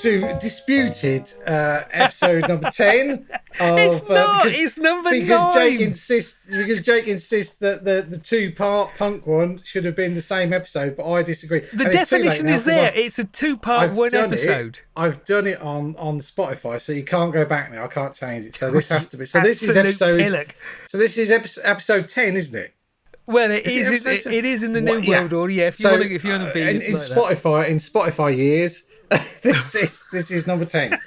to disputed episode number 10 It's of not. It's number because 9. Jake insists that the 2-part punk one should have been the same episode, but I disagree. The And it's too late definition now is 'cause there. It's a 2-part I've one done episode. I've done it on Spotify, so you can't go back now. I can't change it. So this has to be. So this is Absolute episode. pillock. So this is episode 10, isn't it? Well, Is it episode 10? it is in the new What? Yeah. world order. Yeah, if you want to be in like that. Spotify years, this is number 10.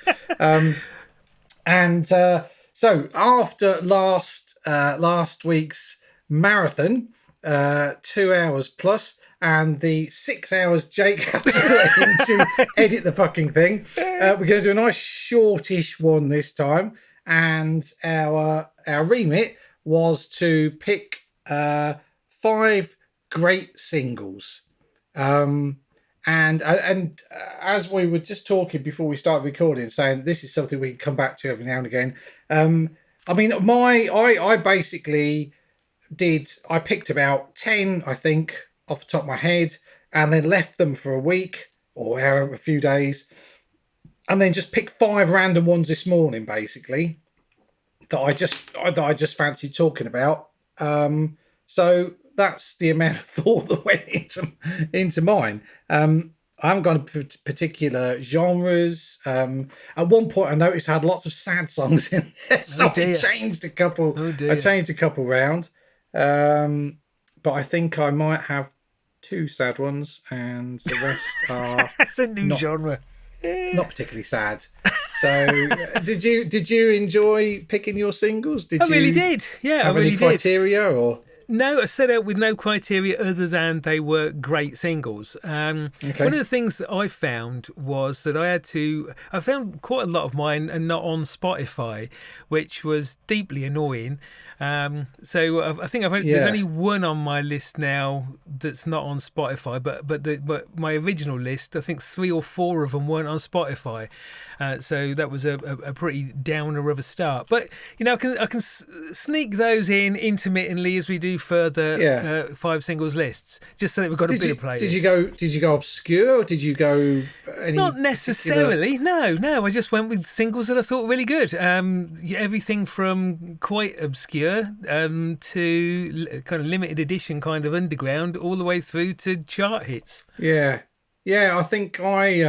So after last week's marathon, 2 hours plus, and the 6 hours Jake had to put in to edit the fucking thing, we're going to do a nice shortish one this time. And our remit was to pick 5 great singles. And as we were just talking before we started recording, saying this is something we can come back to every now and again. I mean, I basically I picked about 10, I think, off the top of my head, and then left them for a week or however, a few days, and then just picked 5 random ones this morning, basically, that I just fancied talking about. So that's the amount of thought that went into mine. I haven't got a particular genres. At one point, I noticed I had lots of sad songs in there, so I changed a couple. I changed a couple round, but I think I might have 2 sad ones, and the rest are That's a new genre. Not particularly sad. So, did you enjoy picking your singles? I really did. Yeah, have I really any criteria did. or? No, I set out with no criteria other than they were great singles. One of the things that I found was that I found quite a lot of mine are not on Spotify, which was deeply annoying. So I think there's only one on my list now that's not on Spotify, but my original list, I think 3 or 4 of them weren't on Spotify. So that was a pretty downer of a start. But I can sneak those in intermittently as we do further 5 singles lists, just so that we've got a bit of playlist. Did you go obscure? Or did you go any? Not necessarily. No. I just went with singles that I thought were really good. Everything from quite obscure to kind of limited edition, kind of underground, all the way through to chart hits. Yeah. I think I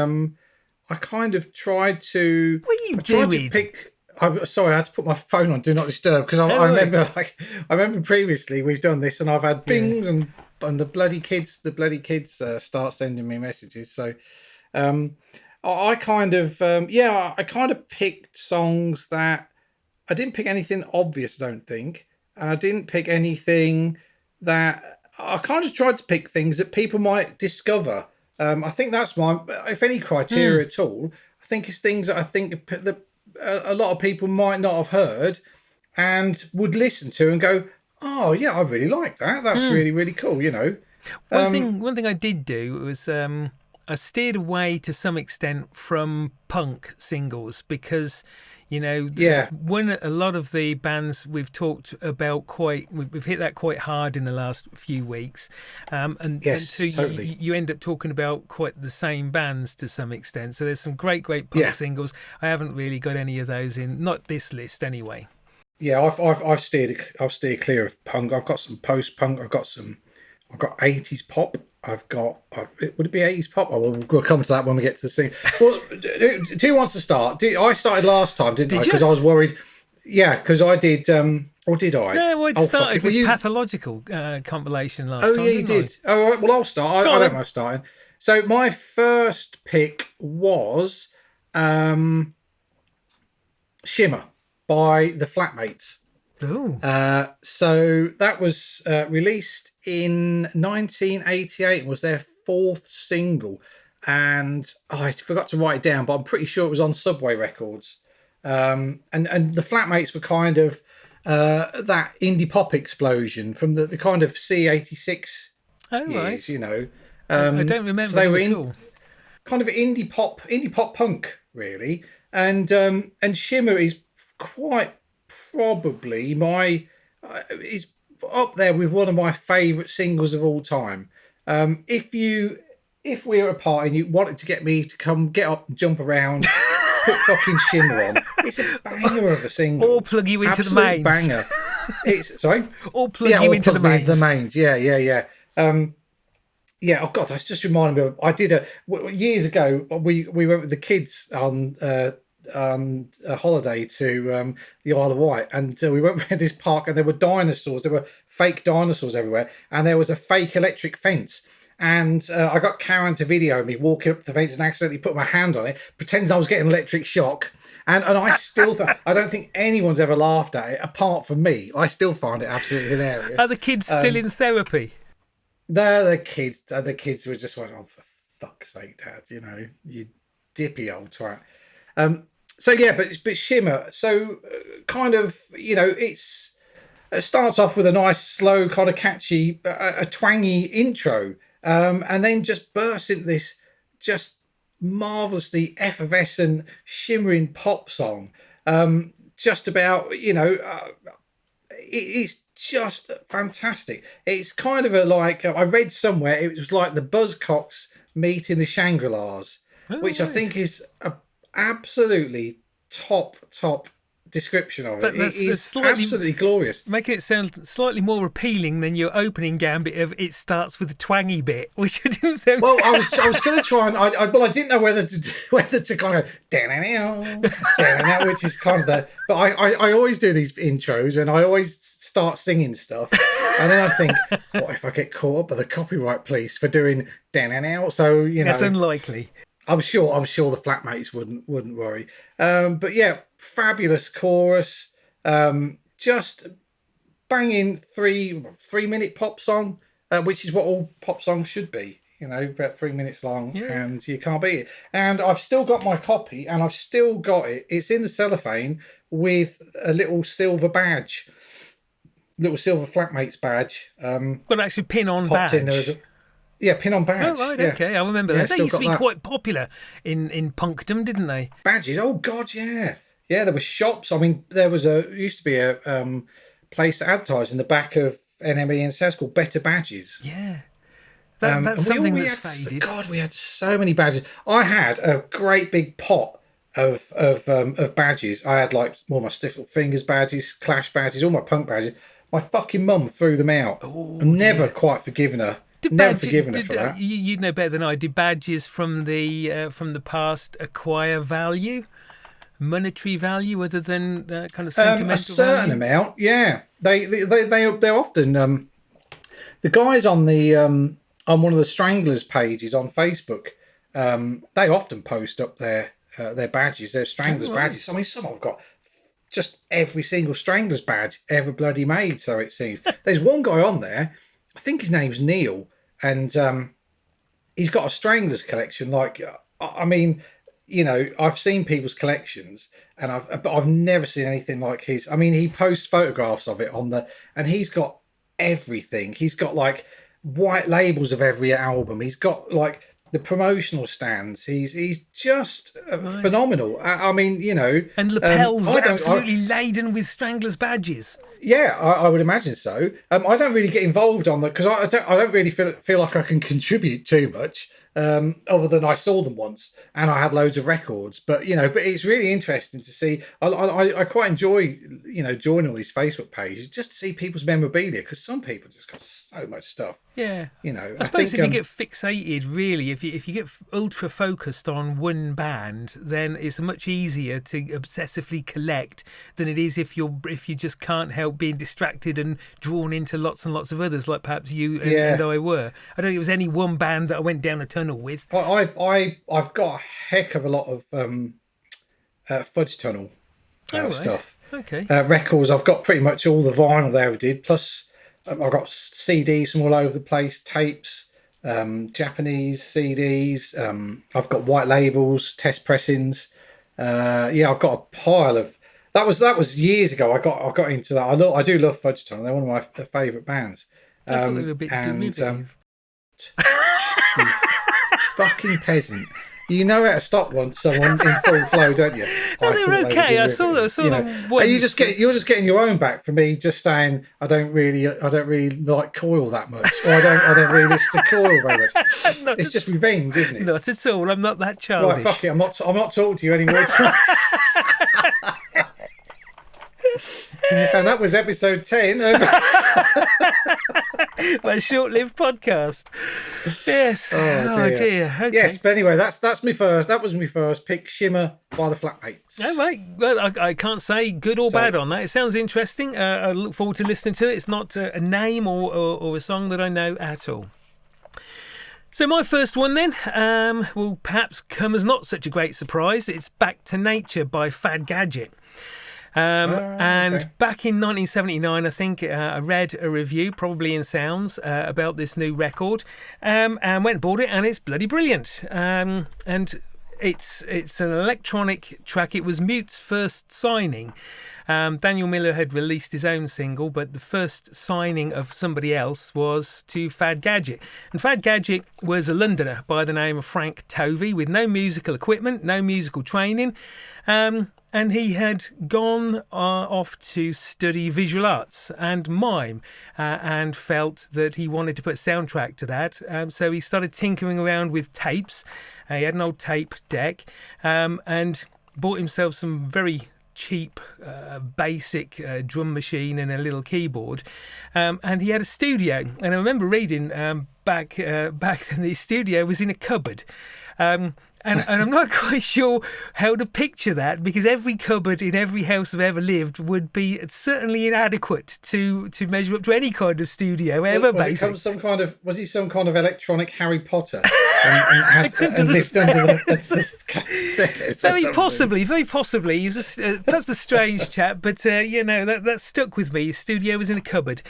kind of tried to. What are you doing? To pick. I'm sorry, I had to put my phone on Do Not Disturb because I remember, I remember previously we've done this and I've had bings and the bloody kids start sending me messages. So, I kind of picked songs that I didn't pick anything obvious, I don't think, and I didn't pick anything that I kind of tried to pick things that people might discover. I think that's my, if any criteria at all. I think it's things that I think that a lot of people might not have heard and would listen to and go, oh yeah, I really like that. That's really, really cool. One thing I did do was I steered away to some extent from punk singles because when a lot of the bands we've talked about we've hit that quite hard in the last few weeks, and so totally. you end up talking about quite the same bands to some extent. So there's some great punk singles. I haven't really got any of those in, not this list anyway. Yeah, I've steered clear of punk. I've got some post punk. I've got 80s pop. Would it be 80s pop? Oh, we'll come to that when we get to the scene. Well, who wants to start? I started last time, didn't I? Because I was worried. Yeah, because I did. Or did I? No, I started with Pathological compilation last time. Oh, yeah, you did. Oh, right. Well, I'll start. I don't mind starting. So my first pick was Shimmer by the Flatmates. Ooh. So that was released in 1988 and was their 4th single, and I forgot to write it down, but I'm pretty sure it was on Subway Records. And the Flatmates were kind of that indie pop explosion from the kind of C86 years, right. I don't remember. So they were in kind of indie pop punk, really, and Shimmer is quite probably is up there with one of my favourite singles of all time. If you if we were at a party and you wanted to get me to come get up and jump around, put fucking Shimmer on, it's a banger of a Or single, plug you into the absolute mains. banger. It's sorry, Or plug yeah, you or into the plug me into the mains. mains. Yeah, yeah, yeah. Yeah, oh god, that's just reminded me of. I did years ago. We went with the kids on a holiday to the Isle of Wight, and we went around this park, and there were dinosaurs. There were fake dinosaurs everywhere, and there was a fake electric fence. And I got Karen to video me walking up the fence and accidentally put my hand on it, pretending I was getting electric shock. And I still I don't think anyone's ever laughed at it apart from me. I still find it absolutely Are hilarious. the kids still in therapy? The kids, were just like, oh, for fuck's sake, Dad, you dippy old twat. Um, so yeah, but Shimmer, so kind of, it starts off with a nice, slow, kind of catchy, a twangy intro, and then just bursts into this just marvelously effervescent, shimmering pop song. Just about, it's just fantastic. It's kind of a like I read somewhere it was like the Buzzcocks meeting the Shangri-Las, Oh, which I right. think is a absolutely top description of it. But It that's is slightly absolutely glorious. making it sound slightly more appealing than your opening gambit of it starts with the twangy bit, which I didn't sound. Well, I was going to try and I didn't know whether to whether to kind of down which is kind of the. But I always do these intros and I always start singing stuff, and then I think, what if I get caught up by the copyright police for doing down. So That's unlikely. I'm sure the flatmates wouldn't worry. But yeah, fabulous chorus. Just banging 3 minute pop song, which is what all pop songs should be. About 3 minutes long, Yeah. and you can't beat it. And I've still got my copy, and I've still got it. It's in the cellophane with a little silver badge, little silver flatmates badge, Got actually pin on popped in there. badge. Yeah, pin on Oh badge. right, Yeah, okay. I remember yeah, that. They still used to got be that. quite popular in punkdom, didn't they? Badges. Oh God, yeah, yeah. There were shops. I mean, there was used to be a place advertised in the back of NME and says called Better Badges. Yeah. That's And something we that's had faded. God, we had so many badges. I had a great big pot of badges. I had like all my Stiff Little Fingers badges, Clash badges, all my punk badges. My fucking mum threw them out. Oh I'm never dear. quite forgiven her. Did Never badge forgiven her did for that. you'd know better than I? Did badges from the past acquire value, monetary value, other than kind of A sentimental certain value? amount, yeah. They're often the guys on one of the Stranglers pages on Facebook. They often post up their badges, their Oh Stranglers right. badges. I mean, some have got just every single Stranglers badge ever bloody made. So it seems there's one guy on there. I think his name's Neil, and he's got a Stranglers collection. Like, I mean, I've seen people's collections, and but I've never seen anything like his. I mean, he posts photographs of it and he's got everything. He's got like white labels of every album. He's got like the promotional stands. He's just Right. phenomenal. I mean, And lapels I don't. absolutely laden with Stranglers badges. Yeah, I would imagine so. I don't really get involved on that because I don't really feel like I can contribute too much. Other than I saw them once and I had loads of records, but it's really interesting to see. I quite enjoy joining all these Facebook pages just to see people's memorabilia because some people just got so much stuff. Yeah. I I suppose think if you get fixated, really, if you get ultra focused on one band, then it's much easier to obsessively collect than it is if you just can't help being distracted and drawn into lots and lots of others, like perhaps you and yeah. I were. I don't think it was any one band that I went down a tunnel with. I've got a heck of a lot of Fudge Tunnel Oh right, stuff. okay. Records. I've got pretty much all the vinyl they ever did. Plus, I've got CDs from all over the place, tapes, Japanese CDs. I've got white labels, test pressings. Yeah, I've got a pile of. That was years ago. I got into that. I do love Fudge Tunnel. They're one of my favourite bands. I thought they were a bit And derivative. you fucking peasant. You know how to stop once someone in full flow, don't you? No, I they're thought they were okay. I derivative. saw them Are you once. just getting you're just getting your own back for me just saying I don't really like Coil that much, or I don't really listen to Coil very much. not, It's just revenge, isn't it? not at all. I'm not that Right, fuck childish. it. I'm not talking to you anymore. And that was episode 10 of My short-lived podcast. Yes. Oh Oh dear. dear. Yes, Okay. but anyway, that's me first. That was my first pick, Shimmer by the All Flatmates. right. Well, I can't say good or So bad on that. It sounds interesting. I look forward to listening to it. It's not a name or a song that I know at all. So my first one then will perhaps come as not such a great surprise. It's Back to Nature by Fad Gadget. And okay. back in 1979, I think I read a review, probably in Sounds, about this new record, and went and bought it, and it's bloody brilliant. And it's an electronic track. It was Mute's first signing. Daniel Miller had released his own single, but the first signing of somebody else was to Fad Gadget. And Fad Gadget was a Londoner by the name of Frank Tovey with no musical equipment, no musical training. And he had gone off to study visual arts and mime and felt that he wanted to put a soundtrack to that. So he started tinkering around with tapes. He had an old tape deck and bought himself some very cheap basic drum machine and a little keyboard, and he had a studio. And I remember reading back then the studio was in a cupboard. And I'm not quite sure how to picture that, because every cupboard in every house I've ever lived would be certainly inadequate to measure up to any kind of studio, ever basic. Was he some kind of electronic Harry Potter and lived under the stairs? Very possibly. He's perhaps a strange chap, but that stuck with me. His studio was in a cupboard.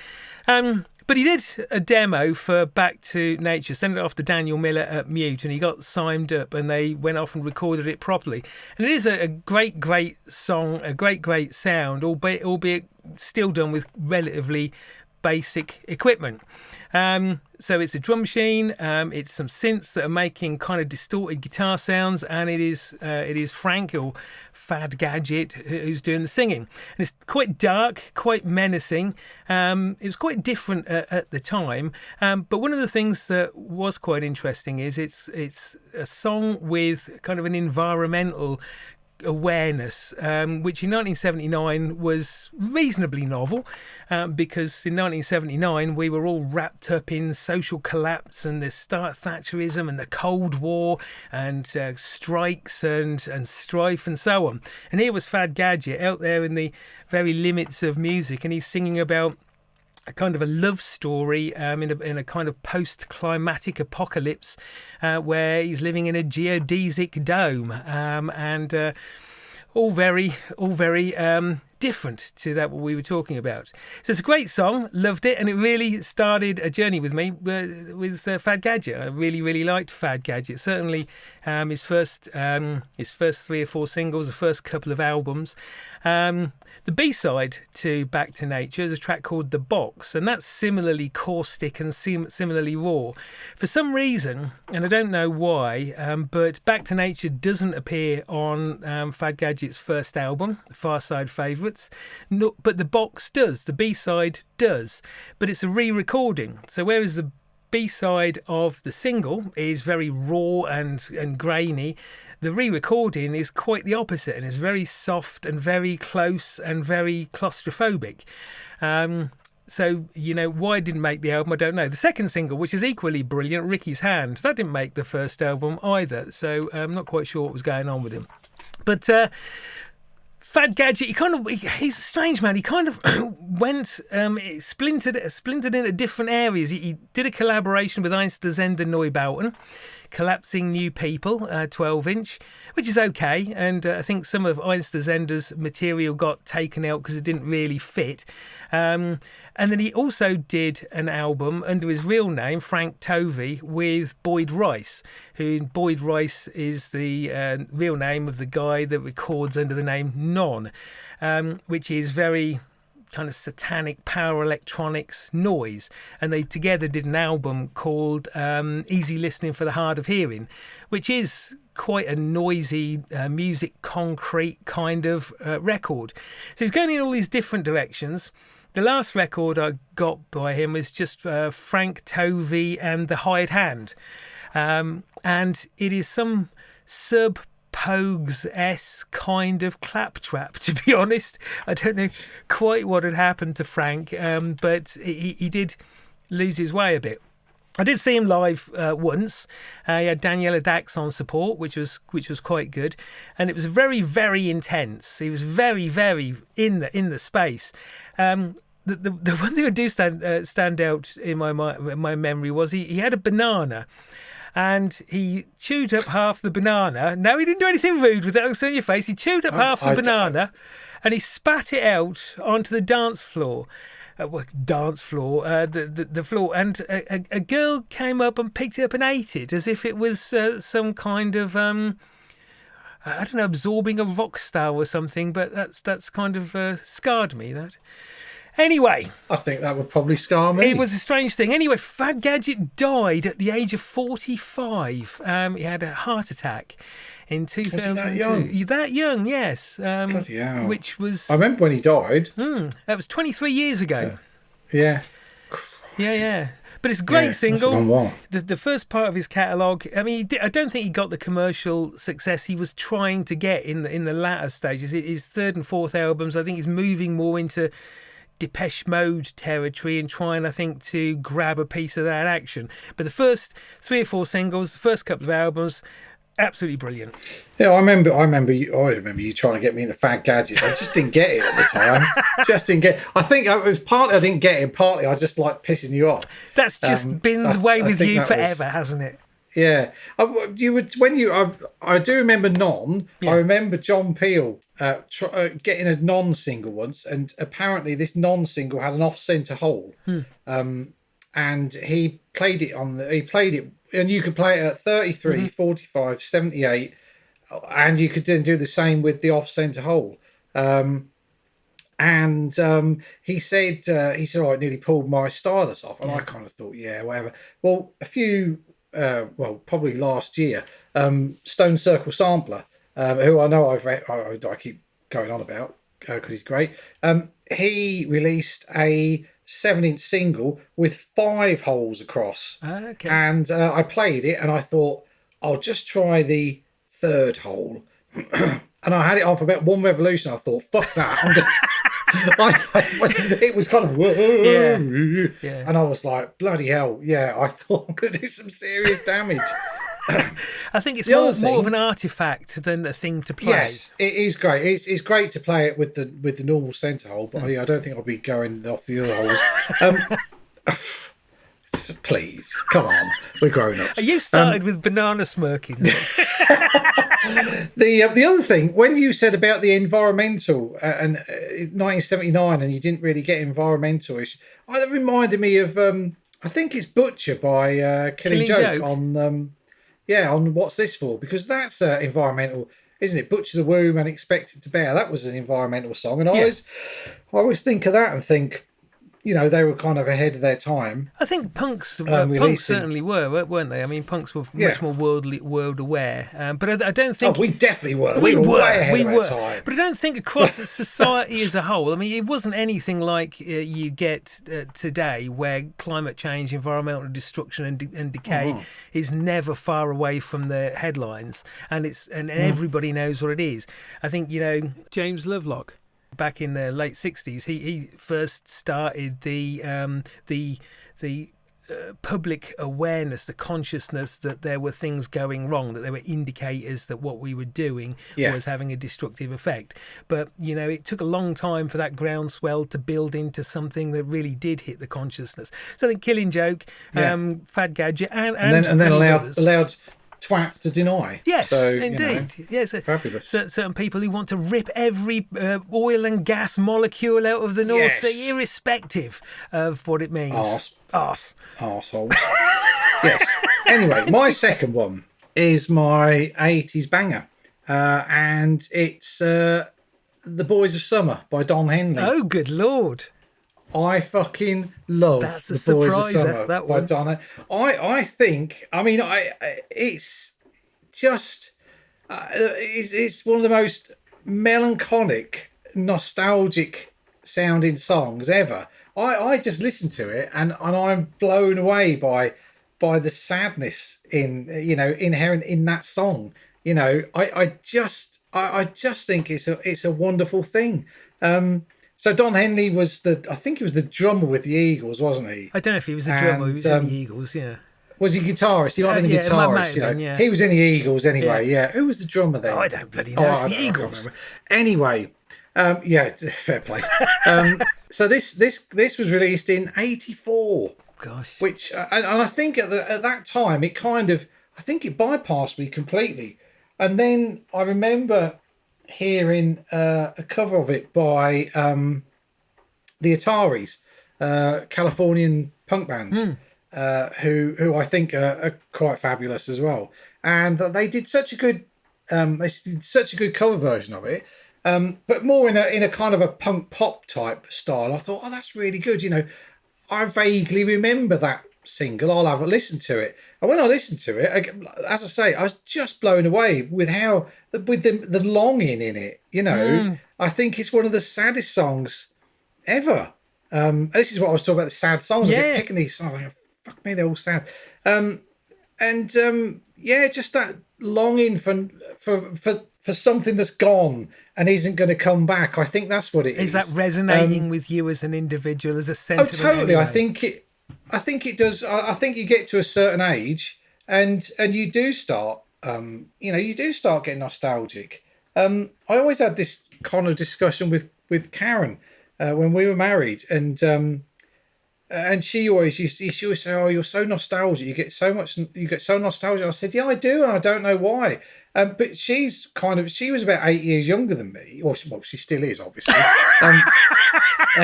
But he did a demo for Back to Nature, sent it off to Daniel Miller at Mute, and he got signed up, and they went off and recorded it properly. And it is a great, great song, a great, great sound, albeit still done with relatively basic equipment. So it's a drum machine, it's some synths that are making kind of distorted guitar sounds, and it is Frank, or Fad Gadget, who's doing the singing. And it's quite dark, quite menacing. It was quite different at the time, but one of the things that was quite interesting is it's a song with kind of an environmental awareness, which in 1979 was reasonably novel, because in 1979 we were all wrapped up in social collapse and the start Thatcherism and the Cold War and strikes and strife and so on. And here was Fad Gadget out there in the very limits of music, and he's singing about a kind of a love story in a kind of post-climatic apocalypse where he's living in a geodesic dome, and all very different to that what we were talking about. So it's a great song, loved it, and it really started a journey with me with Fad Gadget. I really liked Fad Gadget. Certainly his first 3 or 4 singles, the first couple of albums. The B-side to Back to Nature is a track called The Box, and that's similarly caustic and similarly raw. For some reason, and I don't know why, but Back to Nature doesn't appear on Fad Gadget's first album, Far Side Favourites, but The Box does, the B-side does, but it's a re-recording. So whereas the B-side of the single is very raw and grainy, the re-recording is quite the opposite, and it's very soft and very close and very claustrophobic. So, why it didn't make the album, I don't know. The second single, which is equally brilliant, Ricky's Hand, that didn't make the first album either. So I'm not quite sure what was going on with him. But Fad Gadget, he's a strange man. He kind of went, splintered into different areas. He did a collaboration with Einstürzender Neubauten, Collapsing New People, 12-inch, which is okay. And I think some of Einstürzender's material got taken out because it didn't really fit. And then he also did an album under his real name, Frank Tovey, with Boyd Rice, who Boyd Rice is the real name of the guy that records under the name Non, which is very kind of satanic power electronics noise, and they together did an album called Easy Listening for the Hard of Hearing, which is quite a noisy music concrete kind of record. So he's going in all these different directions. The last record I got by him was just Frank Tovey and the Hired Hand, and it is some sub Pogues-esque kind of claptrap, to be honest. I don't know quite what had happened to Frank, but he did lose his way a bit. I did see him live once. He had Daniela Dax on support, which was quite good, and it was very, very intense. He was very, very in the space. The one thing that do stand out in my memory was he had a banana, and he chewed up half the banana. No, he didn't do anything rude with it. I can see on your face. He chewed up half the banana, and he spat it out onto the dance floor. The floor, and a girl came up and picked it up and ate it as if it was some kind of I don't know, absorbing a rock star or something. But that's kind of scarred me. That. Anyway, I think that would probably scar me. It was a strange thing. Anyway, Fad Gadget died at the age of 45. He had a heart attack in 2002. Was he that young? That young, yes. Bloody hell. Which was... I remember when he died. That was 23 years ago. Yeah. Yeah. But it's a great single. That's a long while. The first part of his catalogue, I mean, I don't think he got the commercial success he was trying to get in the latter stages. His third and fourth albums, I think he's moving more into Depeche Mode territory and trying, I think, to grab a piece of that action. But the first 3 or 4 singles, the first couple of albums, absolutely brilliant. Yeah, I remember you trying to get me into Fad Gadget. I just didn't get it at the time. Just didn't get it. I think it was partly I didn't get it, partly I just like pissing you off. That's just been the way with you forever, hasn't it? Yeah, I do remember Non. Yeah. I remember John Peel getting a Non single once, and apparently this Non single had an off-center hole, and he played it, and you could play it at 33, 45, 78, and you could then do the same with the off-center hole. He said, oh, it nearly pulled my stylus off, and I kind of thought, yeah, whatever. Well, probably last year, Stone Circle Sampler, who I know I keep going on about because he's great. He released a 7-inch single with 5 holes across. Okay. And I played it, and I thought I'll just try the 3rd hole. And I had it on for about 1 revolution. I thought, fuck that. It was kind of yeah. And I was like, bloody hell, yeah, I thought I'm going to do some serious damage. I think it's more of an artifact than a thing to play. Yes, it is great. It's great to play it with the normal centre hole, but I don't think I'll be going off the other holes. Please, come on, we're grown ups. You started with banana smirking. The other thing, when you said about the environmental and 1979, and you didn't really get environmental-ish, that reminded me of I think it's Butcher by Killing Joke on What's This For? Because that's environmental, isn't it? Butcher the Womb and Expect It to Bear. That was an environmental song, and I always think of that and think, they were kind of ahead of their time. I think punks certainly were, weren't they? I mean, punks were much more world aware. But I don't think... Oh, we definitely were. We were way ahead of our time. But I don't think across society as a whole, I mean, it wasn't anything like you get today, where climate change, environmental destruction and decay is never far away from the headlines. And everybody knows what it is. I think, James Lovelock, back in the late 60s, he first started the public awareness, the consciousness that there were things going wrong, that there were indicators that what we were doing was having a destructive effect. But it took a long time for that groundswell to build into something that really did hit the consciousness. So I think Killing Joke, Fad Gadget, and then allowed twats to deny. Yes, so, indeed. Yes, fabulous. Certain people who want to rip every oil and gas molecule out of the North Sea, irrespective of what it means. Arseholes. Yes. Anyway, my second one is my 80s banger, and it's The Boys of Summer by Don Henley. Oh, good lord. I fucking love That's a The Boys of surpriser, Summer that by one. Don. I think. I mean, it's just it's one of the most melancholic, nostalgic sounding songs ever. I just listen to it and I'm blown away by the sadness in inherent in that song. I just think it's a wonderful thing. So Don Henley was I think he was the drummer with the Eagles, wasn't he? I don't know if he was a drummer, he And was in the Eagles, yeah. was he guitarist? He might have been a Yeah, it might guitarist. have been, yeah. He was in the Eagles Yeah. anyway. Yeah, who was the drummer Oh, I then? don't bloody Oh, know. It's the I can't Eagles. remember. Anyway, yeah, fair play. So this was released in '84, Gosh. which and I think at that time it kind of I think it bypassed me completely, and then I remember hearing a cover of it by the Ataris, Californian punk band, who I think are quite fabulous as well. And they did such a good cover version of it, but more in a kind of a punk pop type style. I thought, oh, that's really good. I vaguely remember that single. I'll have a listen to it. And when I listened to it, as I say, I was just blown away with how with the longing in it. I think it's one of the saddest songs ever. This is what I was talking about, the sad songs. I kept Yeah. picking these songs. Like, fuck me, they're all sad. And yeah, just that longing for something that's gone and isn't going to come back. I think that's what it Is that is. resonating with you as an individual, as a Oh, sentiment totally. anyway? I think it does. I think you get to a certain age, and you do start. You do start getting nostalgic. I always had this kind of discussion with Karen when we were married, and she always say, "Oh, you're so nostalgic. You get so nostalgic." I said, "Yeah, I do, and I don't know why." But she was about 8 years younger than me, or well, she still is, obviously.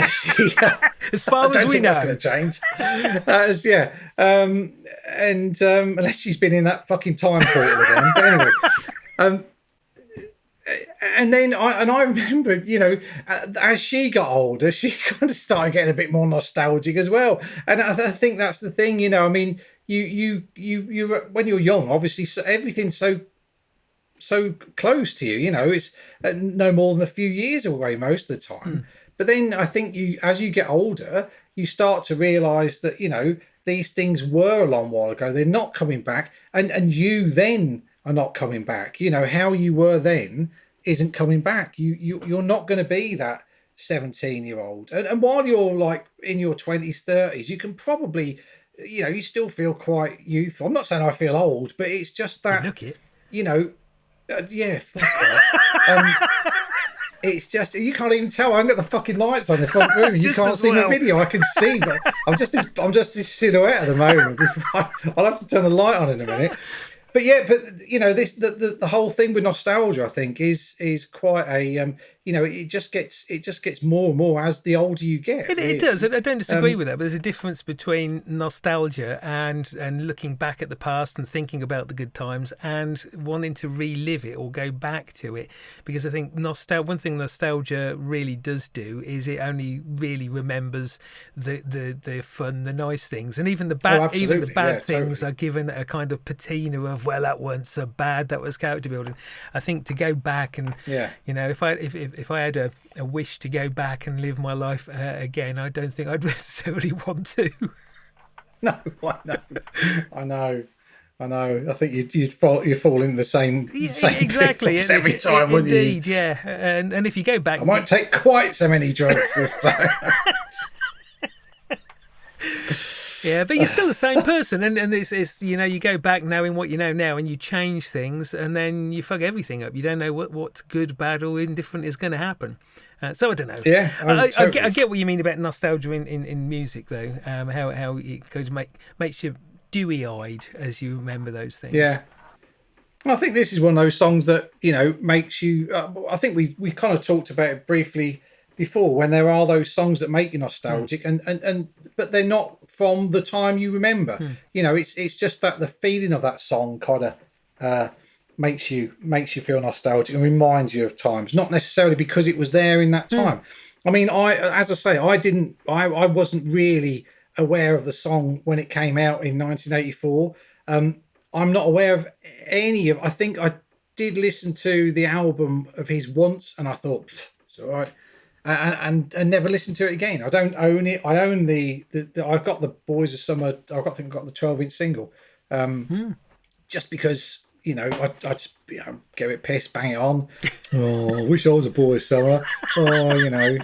She, As I far as don't we think that's know. going to change. Yeah, and unless she's been in that fucking time portal again. But anyway, and then I remember, as she got older, she kind of started getting a bit more nostalgic as well. And I think that's the thing, I mean, you when you're young, obviously, everything's so close to you. It's no more than a few years away most of the time. But then I think as you get older, you start to realise that these things were a long while ago. They're not coming back, and you then are not coming back. How you were then isn't coming back. You're not going to be that 17-year-old. And while you're like in your 20s, 30s, you can probably, you still feel quite youthful. I'm not saying I feel old, but it's just You that, look it. you know, yeah, fuck off. It's just you can't even tell. I haven't got the fucking lights on the front room. You Just can't as see my well. video. I can see, but I'm just this silhouette at the moment. I'll have to turn the light on in a minute. But yeah, this the whole thing with nostalgia, I think, is quite a it just gets more and more as the older you get. It does. I Really, don't disagree with that, but there's a difference between nostalgia and looking back at the past and thinking about the good times and wanting to relive it or go back to it. Because I think one thing nostalgia really does do is it only really remembers the fun, the nice things, and oh, even the absolutely, yeah, bad things totally, are given a kind of patina of, well, that wasn't so bad, that was character building. I think to go back and yeah. if I had a wish to go back and live my life again, I don't think I'd necessarily want to. No, I know, I know, I know. I think you fall in the same Yeah, same exactly. pitfalls every time, wouldn't you? Indeed, yeah. And if you go back, I won't take quite so many drugs this time. yeah, but you're still the same person, and it's you go back knowing what you know now, and you change things, and then you fuck everything up. You don't know what's good, bad, or indifferent is going to happen. So I don't know. Yeah, I totally. get what you mean about nostalgia in music, though. How it goes makes you dewy eyed as you remember those things. Yeah, I think this is one of those songs that makes you. I think we kind of talked about it briefly before when there are those songs that make you Hmm. nostalgic, and but they're not from the time you remember. Hmm. It's just that the feeling of that song kind of makes you feel nostalgic and reminds you of times, not necessarily because it was there in that time. I mean, as I say, I wasn't really aware of the song when it came out in 1984. I'm not aware of any of. I think I did listen to the album of his once, and I thought it's all right, and never listened to it again. I don't own it. I own the I've got the Boys of Summer. I think I've got the 12-inch single. Just because I just get a bit pissed, bang it on. Oh, I wish I was a boy summer. Oh,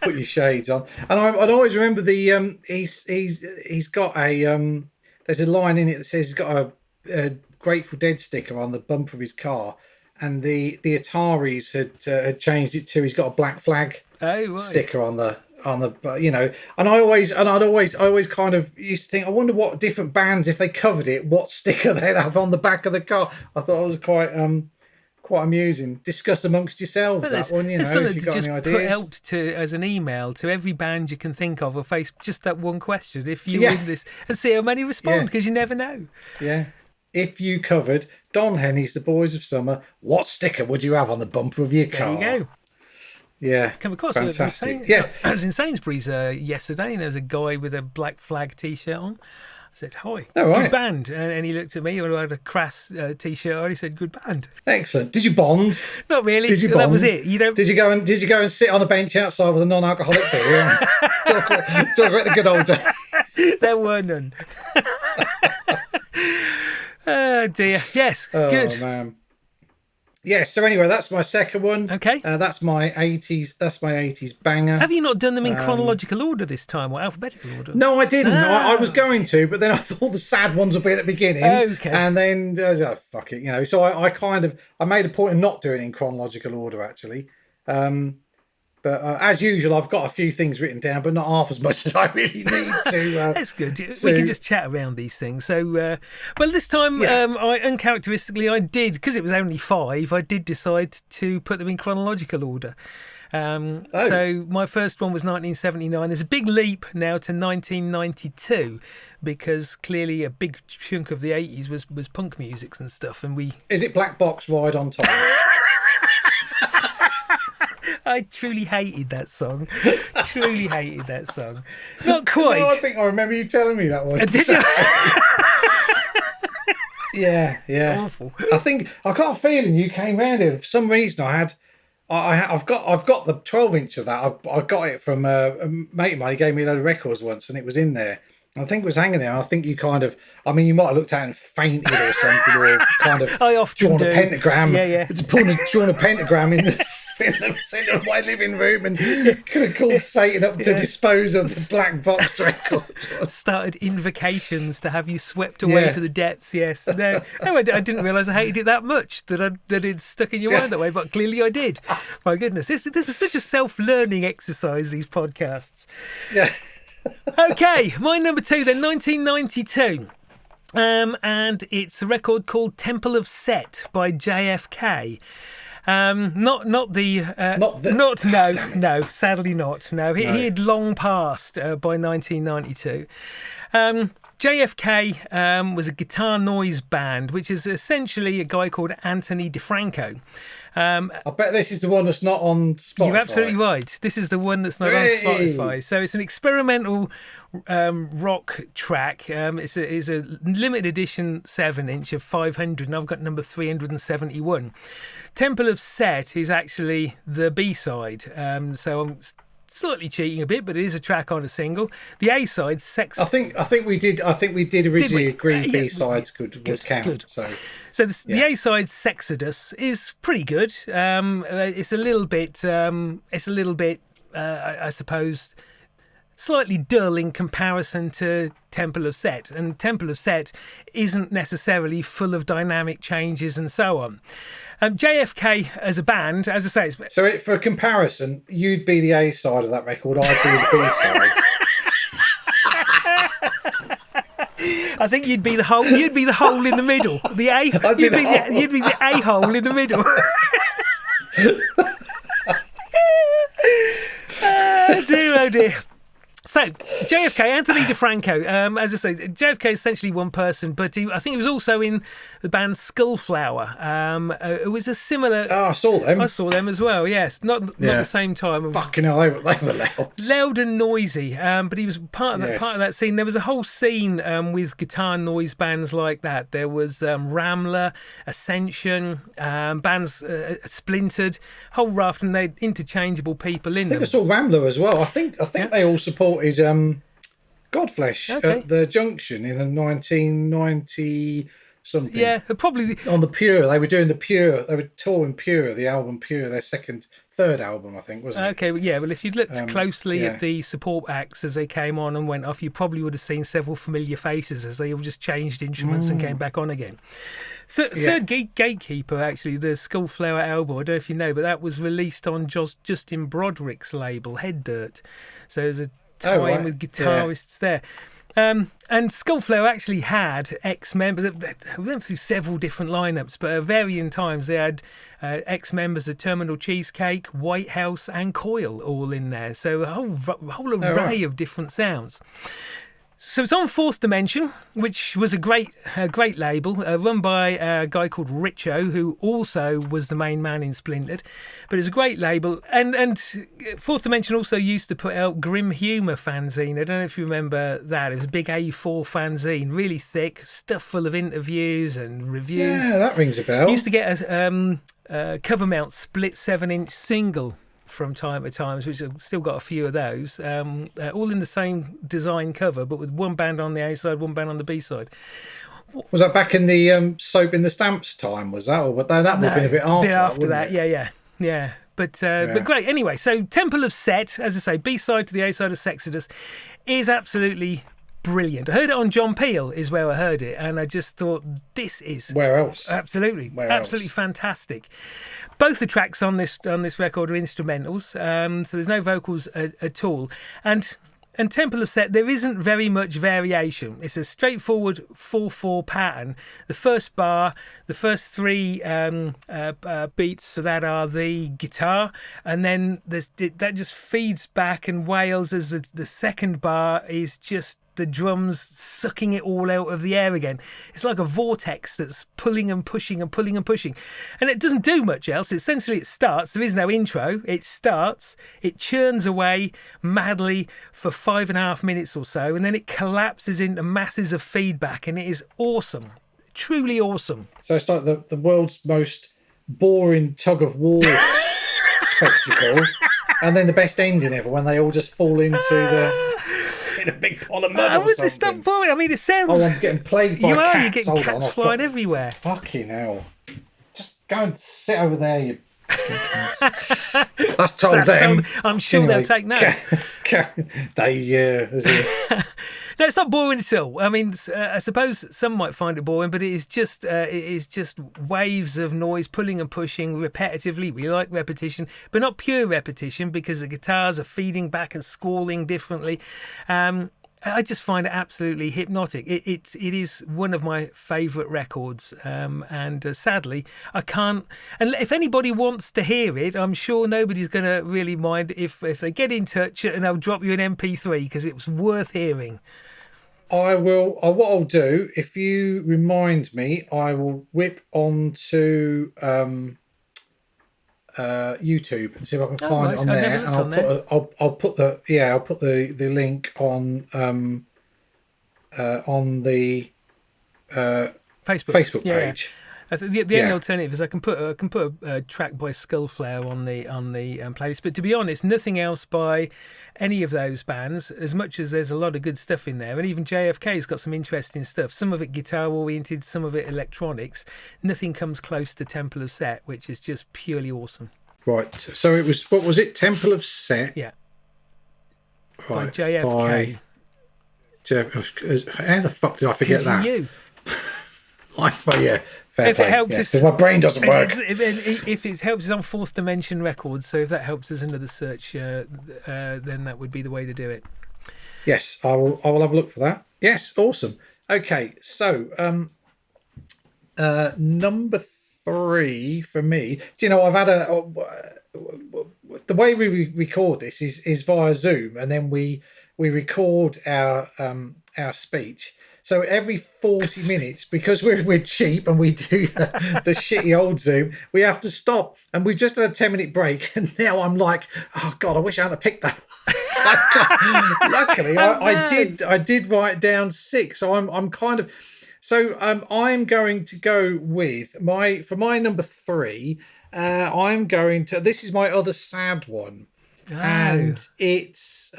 put your shades on. And I'd always remember the he's got a there's a line in it that says he's got a Grateful Dead sticker on the bumper of his car, and the Ataris had changed it to he's got a Black Flag sticker on the and I always kind of used to think, I wonder what different bands, if they covered it, what sticker they'd have on the back of the car. I thought it was quite amusing. Discuss amongst yourselves that one, if you've got any ideas. Put out as an email to every band you can think of, or face just that one question. If you win this, and see how many respond, because you never know. Yeah. If you covered Don Henny's The Boys of Summer, what sticker would you have on the bumper of your car? There you go. Yeah, come across fantastic. I was in Sainsbury's yesterday, and there was a guy with a Black Flag T-shirt on. I said, "Hi, good band," and he looked at me and I had a Crass T-shirt on. He said, "Good band." Excellent. Did you bond? Not really. Did you bond? That was it. Did you go and sit on a bench outside with a non-alcoholic beer and talk about the good old days? There were none. Oh dear. Yes. Good. Oh man. Yeah, so anyway, that's my second one. Okay. That's my 80s. That's my 80s banger. Have you not done them in chronological order this time, or alphabetical order? No, I didn't. I was going to, but then I thought the sad ones would be at the beginning. Okay. And then fuck it, So I made a point of not doing it in chronological order actually. But as usual, I've got a few things written down, but not half as much as I really need to. That's good. We can just chat around these things. So, well, this time, I uncharacteristically, because it was only 5, I did decide to put them in chronological order. So my first one was 1979. There's a big leap now to 1992, because clearly a big chunk of the 80s was punk music and stuff. And Is it Black Box Ride on Time? I truly hated that song. Not quite. No, I think I remember you telling me that one. Did you? Yeah. Awful. I got a feeling you came round here for some reason. I've got the 12-inch of that. I got it from a mate of mine. He gave me a load of records once, and it was in there. I think it was hanging there. I think you kind of, you might have looked at it and fainted or something, or kind of drawn a pentagram. Drawn a pentagram in the centre of my living room, and could have called Satan up to dispose of the Black Box record. Started invocations to have you swept away to the depths. Yes. No, I didn't realise I hated it that much, that it stuck in your mind that way, but clearly I did. My goodness, this is such a self-learning exercise, these podcasts. Yeah. Okay, my number 2 then, 1992. And it's a record called Temple of Set by JFK. Sadly not. No, he had long passed by 1992. JFK was a guitar noise band, which is essentially a guy called Anthony DeFranco. I bet this is the one that's not on Spotify. You're absolutely right. This is the one that's not on Spotify. So it's an experimental rock track. It's a limited edition 7-inch of 500, and I've got number 371. Temple of Set is actually the B-side. So I'm slightly cheating a bit, but it is a track on a single. The A side, Sex. I think we did originally agree B sides would count. Good. So the A side, Sexodus, is pretty good. It's a little bit. I suppose, slightly dull in comparison to Temple of Set, and Temple of Set isn't necessarily full of dynamic changes and so on. JFK as a band, as I say, so for a comparison, you'd be the A side of that record, I'd be the B side. I think you'd be the hole. You'd be the hole in the middle. The A. You'd be the A hole in the middle. Oh dear. So JFK, Anthony DeFranco. As I say, JFK is essentially one person, but I think he was also in the band Skullflower. It was a similar. Oh, I saw I them. saw them as well. Yes, not the Yeah. same time. Fucking hell, they were loud. Loud and noisy, but he was part of Yes. that scene. There was a whole scene with guitar noise bands like that. There was Ramler, Ascension, bands Splintered, whole raft, and they interchangeable people in I think I them. saw Rambler as well. I think Yeah. they all supported Godflesh Okay. at the Junction in a 1990 something. Yeah, probably. On the Pure, they were doing the Pure. They were touring Pure, the album Pure, their third album, I think, wasn't it? Okay, yeah. Well, if you'd looked closely Yeah. at the support acts as they came on and went off, you probably would have seen several familiar faces as they all just changed instruments and came back on again. Third Gatekeeper, actually, the Skullflower album. I don't know if you know, but that was released on Justin Broderick's label, Head Dirt. So there's a tie-in right. with guitarists there. And Skullflower actually had ex-members. They went through several different lineups, but at varying times they had ex-members of Terminal Cheesecake, White House, and Coil all in there. So a whole array right. of different sounds. So it's on Fourth Dimension, which was a great label, run by a guy called Richo, who also was the main man in Splintered. But it's a great label, and Fourth Dimension also used to put out Grim Humour fanzine. I don't know if you remember that. It was a big A4 fanzine, really thick, stuff full of interviews and reviews. Yeah, that rings a bell. Used to get a cover mount split 7-inch single from time to time, which I've still got a few of those, all in the same design cover, but with one band on the A side, one band on the B side. Was that back in the Soap in the Stamps time? Was that, or that would have been a bit after? That, yeah. But great. Anyway, so Temple of Set, as I say, B side to the A side of Sexodus, is absolutely brilliant. I heard it on John Peel, is where I heard it, and I just thought this is where else? Absolutely, absolutely fantastic. Both the tracks on this record are instrumentals, so there's no vocals at all. And Temple of Set, there isn't very much variation. It's a straightforward 4/4 pattern. The first bar, the first three beats, so that are the guitar, and then that just feeds back and wails as the second bar is just the drums sucking it all out of the air again. It's like a vortex that's pulling and pushing and pulling and pushing. And it doesn't do much else. Essentially, it starts. There is no intro. It starts. It churns away madly for 5.5 minutes or so. And then it collapses into masses of feedback. And it is awesome. Truly awesome. So it's like the world's most boring tug of war spectacle. And then the best ending ever when they all just fall into a big pile of mud or something. Stop boring. I mean, it sounds. Oh, I'm getting plagued by cats. You're getting cats flying everywhere. Fucking hell! Just go and sit over there, you fucking cats. That's told them. I'm sure anyway, they'll take note. No, it's not boring at all. I mean, I suppose some might find it boring, but it is just waves of noise pulling and pushing repetitively. We like repetition, but not pure repetition, because the guitars are feeding back and squalling differently. I just find it absolutely hypnotic. It is one of my favourite records, and sadly, I can't. And if anybody wants to hear it, I'm sure nobody's going to really mind if they get in touch, and I'll drop you an MP3 because it was worth hearing. I will. What I'll do, if you remind me, I will whip onto YouTube and see if I can find it on there, and I'll put the link on the Facebook page. The only alternative is I can put a track by Skullflower on the playlist. But to be honest, nothing else by any of those bands. As much as there's a lot of good stuff in there, and even JFK's got some interesting stuff. Some of it guitar oriented, some of it electronics. Nothing comes close to Temple of Set, which is just purely awesome. Right. So it was, what was it? Temple of Set. Yeah. Right. By JFK. How the fuck did I forget that? You. Well, yeah. Fair if play. it helps, yes, because my brain doesn't work. If it helps, it's on Fourth Dimension Records. So if that helps as another search, then that would be the way to do it. Yes, I will have a look for that. Yes, awesome. Okay, so number 3 for me. Do you know, I've had the way we record this is via Zoom, and then we we record our speech. So every 40 minutes, because we're cheap and we do the shitty old Zoom, we have to stop. And we've just had a 10-minute break, and now I'm like, oh God, I wish I hadn't picked that. Luckily, Oh man. I did write down six, so I'm kind of so I'm going to go with my for my number three. I'm going to. This is my other sad one, Oh. and it's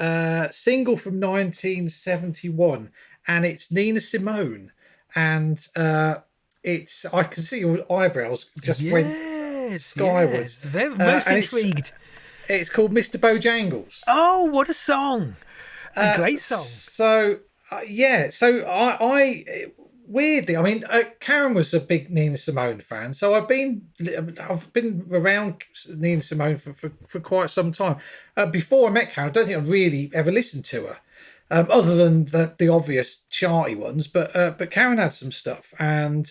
single from 1971, and it's Nina Simone, and it's I can see your eyebrows just went Yes, yes. skywards, Very, most and intrigued. it's called Mr. Bojangles. Oh, what a song! A great song. Yeah, so I weirdly, I mean, Karen was a big Nina Simone fan, so I've been around Nina Simone for quite some time. Before I met Karen, I don't think I really ever listened to her, other than the obvious charty ones. But Karen had some stuff, and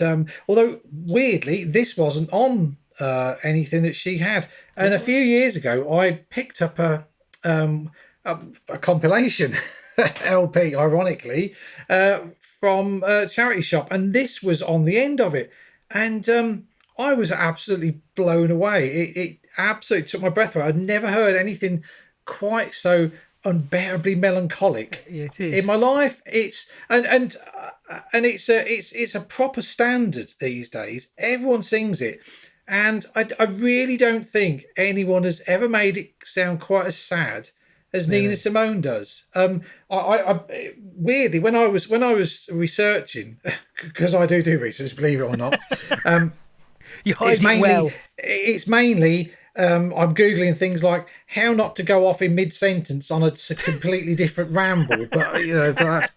although weirdly, this wasn't on anything that she had. And a few years ago, I picked up um, a compilation LP, ironically, from a charity shop, and this was on the end of it, and I was absolutely blown away. It absolutely took my breath away. I'd never heard anything quite so unbearably melancholic It in is. my life. And it's a proper standard these days. Everyone sings it, and I really don't think anyone has ever made it sound quite as sad as Nina Really. Simone does. I weirdly when I was researching, because I do research, believe it or not. Um, You it's hide it mainly well. it's mainly I'm googling things like how not to go off in mid sentence on a completely different ramble, but but that's.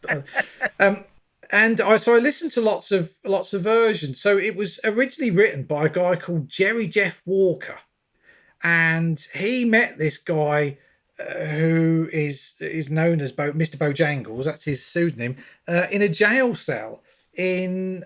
And I listened to lots of versions. So it was originally written by a guy called Jerry Jeff Walker, and he met this guy who is known as Mr. Bojangles. That's his pseudonym, in a jail cell in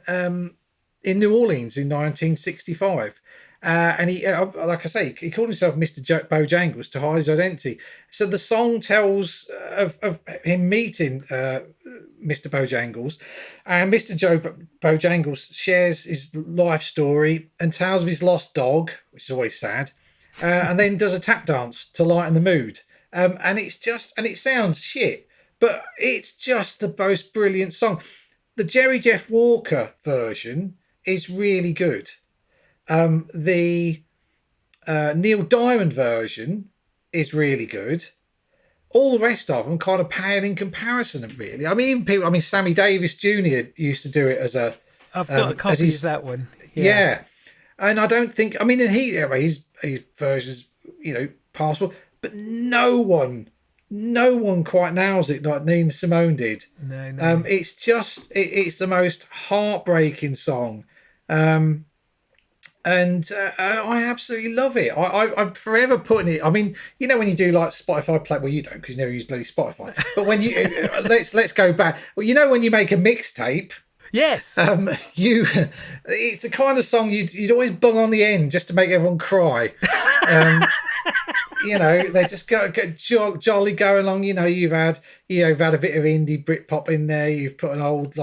New Orleans in 1965. And he, like I say, he called himself Mr. Bojangles to hide his identity. So the song tells of him meeting Mr. Bojangles, and Mr. Bojangles shares his life story and tells of his lost dog, which is always sad, and then does a tap dance to lighten the mood. And it sounds shit, but it's just the most brilliant song. The Jerry Jeff Walker version is really good. The Neil Diamond version is really good. All the rest of them kind of pale in comparison, really. I mean, even people. I mean, Sammy Davis Jr. used to do it I've got a as copy of his that one. Yeah. yeah, and I don't think. I mean, and his versions, passable, but no one quite nails it like Nina Simone did. No, no. It's the most heartbreaking song. Um, and I absolutely love it. I'm forever putting it. I mean, when you do like Spotify play, well, you don't because you never use bloody Spotify. But when you let's go back. Well, when you make a mixtape, Yes. you it's the kind of song you'd always bung on the end just to make everyone cry. Um, they just get jolly go along. You've had a bit of indie Britpop in there. You've put an old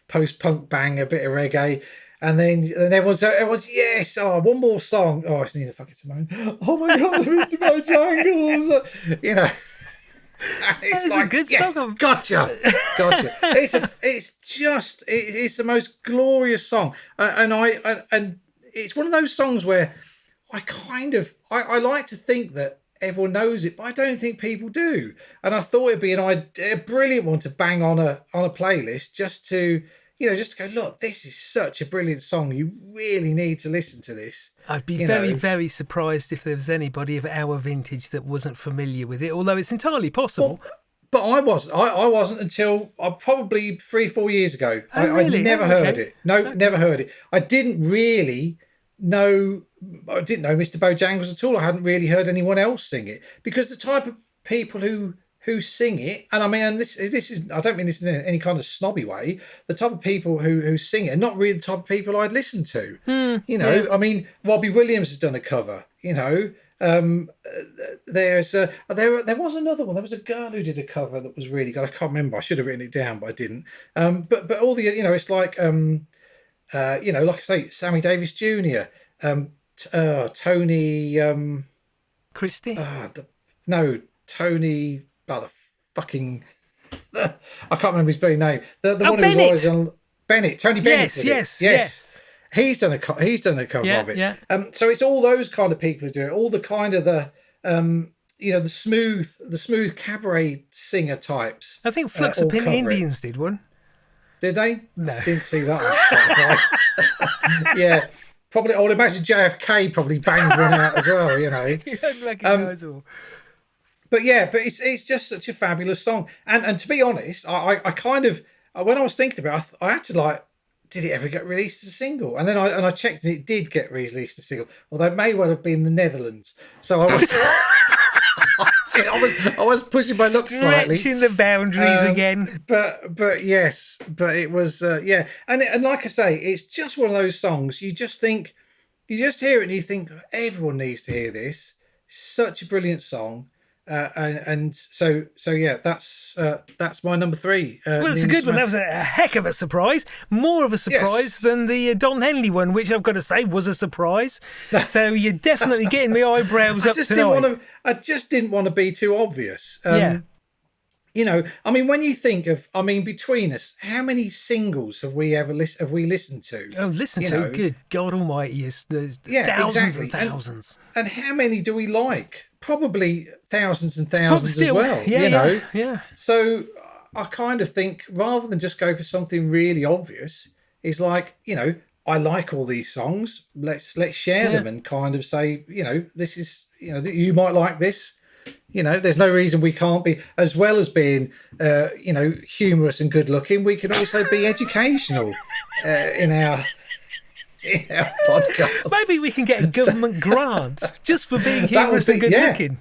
post punk bang, a bit of reggae. And then everyone's yes. Oh, one more song. Oh, it's Nina fucking Simone. Oh my God, Mr. Bojangles. It's It's a like good yes, song. gotcha. It's the most glorious song, and it's one of those songs where I like to think that everyone knows it, but I don't think people do. And I thought it'd be a brilliant one to bang on a playlist just to go, look, this is such a brilliant song. You really need to listen to this. I'd be You very, know, very surprised if there was anybody of our vintage that wasn't familiar with it, although it's entirely well, possible. but I wasn't. I wasn't until probably 3 4 years ago. Oh, I'd really? never Oh, heard okay. it. No, Okay. never heard it. I didn't really know. I didn't know Mr. Bojangles at all. I hadn't really heard anyone else sing it because the type of people who sing it, and I mean, and this is I don't mean this in any kind of snobby way. The type of people who sing it are not really the type of people I'd listen to. Yeah. I mean, Robbie Williams has done a cover. There was another one. There was a girl who did a cover that was really good. I can't remember. I should have written it down, but I didn't. But all the it's like like I say, Sammy Davis Jr. Tony Christie. the, no Tony. Oh, the fucking I can't remember his bloody name. The one who was always on Bennett. Tony Bennett. Yes. He's done a cover of it. Yeah. So it's all those kind of people who do it. All the kind of the smooth cabaret singer types. I think Flux of Pin Indians did one. Did they? No. Didn't see that on Spotify. Yeah. Probably, I would imagine JFK probably banged one out as well, You don't recognise all. But it's just such a fabulous song. And to be honest, I kind of, when I was thinking about it, I had to like, did it ever get released as a single? And then I checked and it did get released as a single, although it may well have been the Netherlands. So I was I was pushing my luck slightly, stretching the boundaries again. But yes, but it was and like I say, it's just one of those songs. You just think, you just hear it and you think everyone needs to hear this. Such a brilliant song. And so yeah, that's my number 3. Well, it's a good one. That was a heck of a surprise. More of a surprise than the Don Henley one, which I've got to say was a surprise. So you're definitely getting my eyebrows up tonight. I just didn't want to be too obvious. Yeah. I mean, when you think of, between us, how many singles have we listened to? Oh, good God Almighty, there's thousands and thousands. And how many do we like? Probably thousands and thousands as well. Yeah. So I kind of think, rather than just go for something really obvious, is like, I like all these songs. Let's share them and kind of say, this is, you might like this. There's no reason we can't be, as well as being, humorous and good looking, we can also be educational in our podcast. Maybe we can get a government grant just for being humorous and good looking.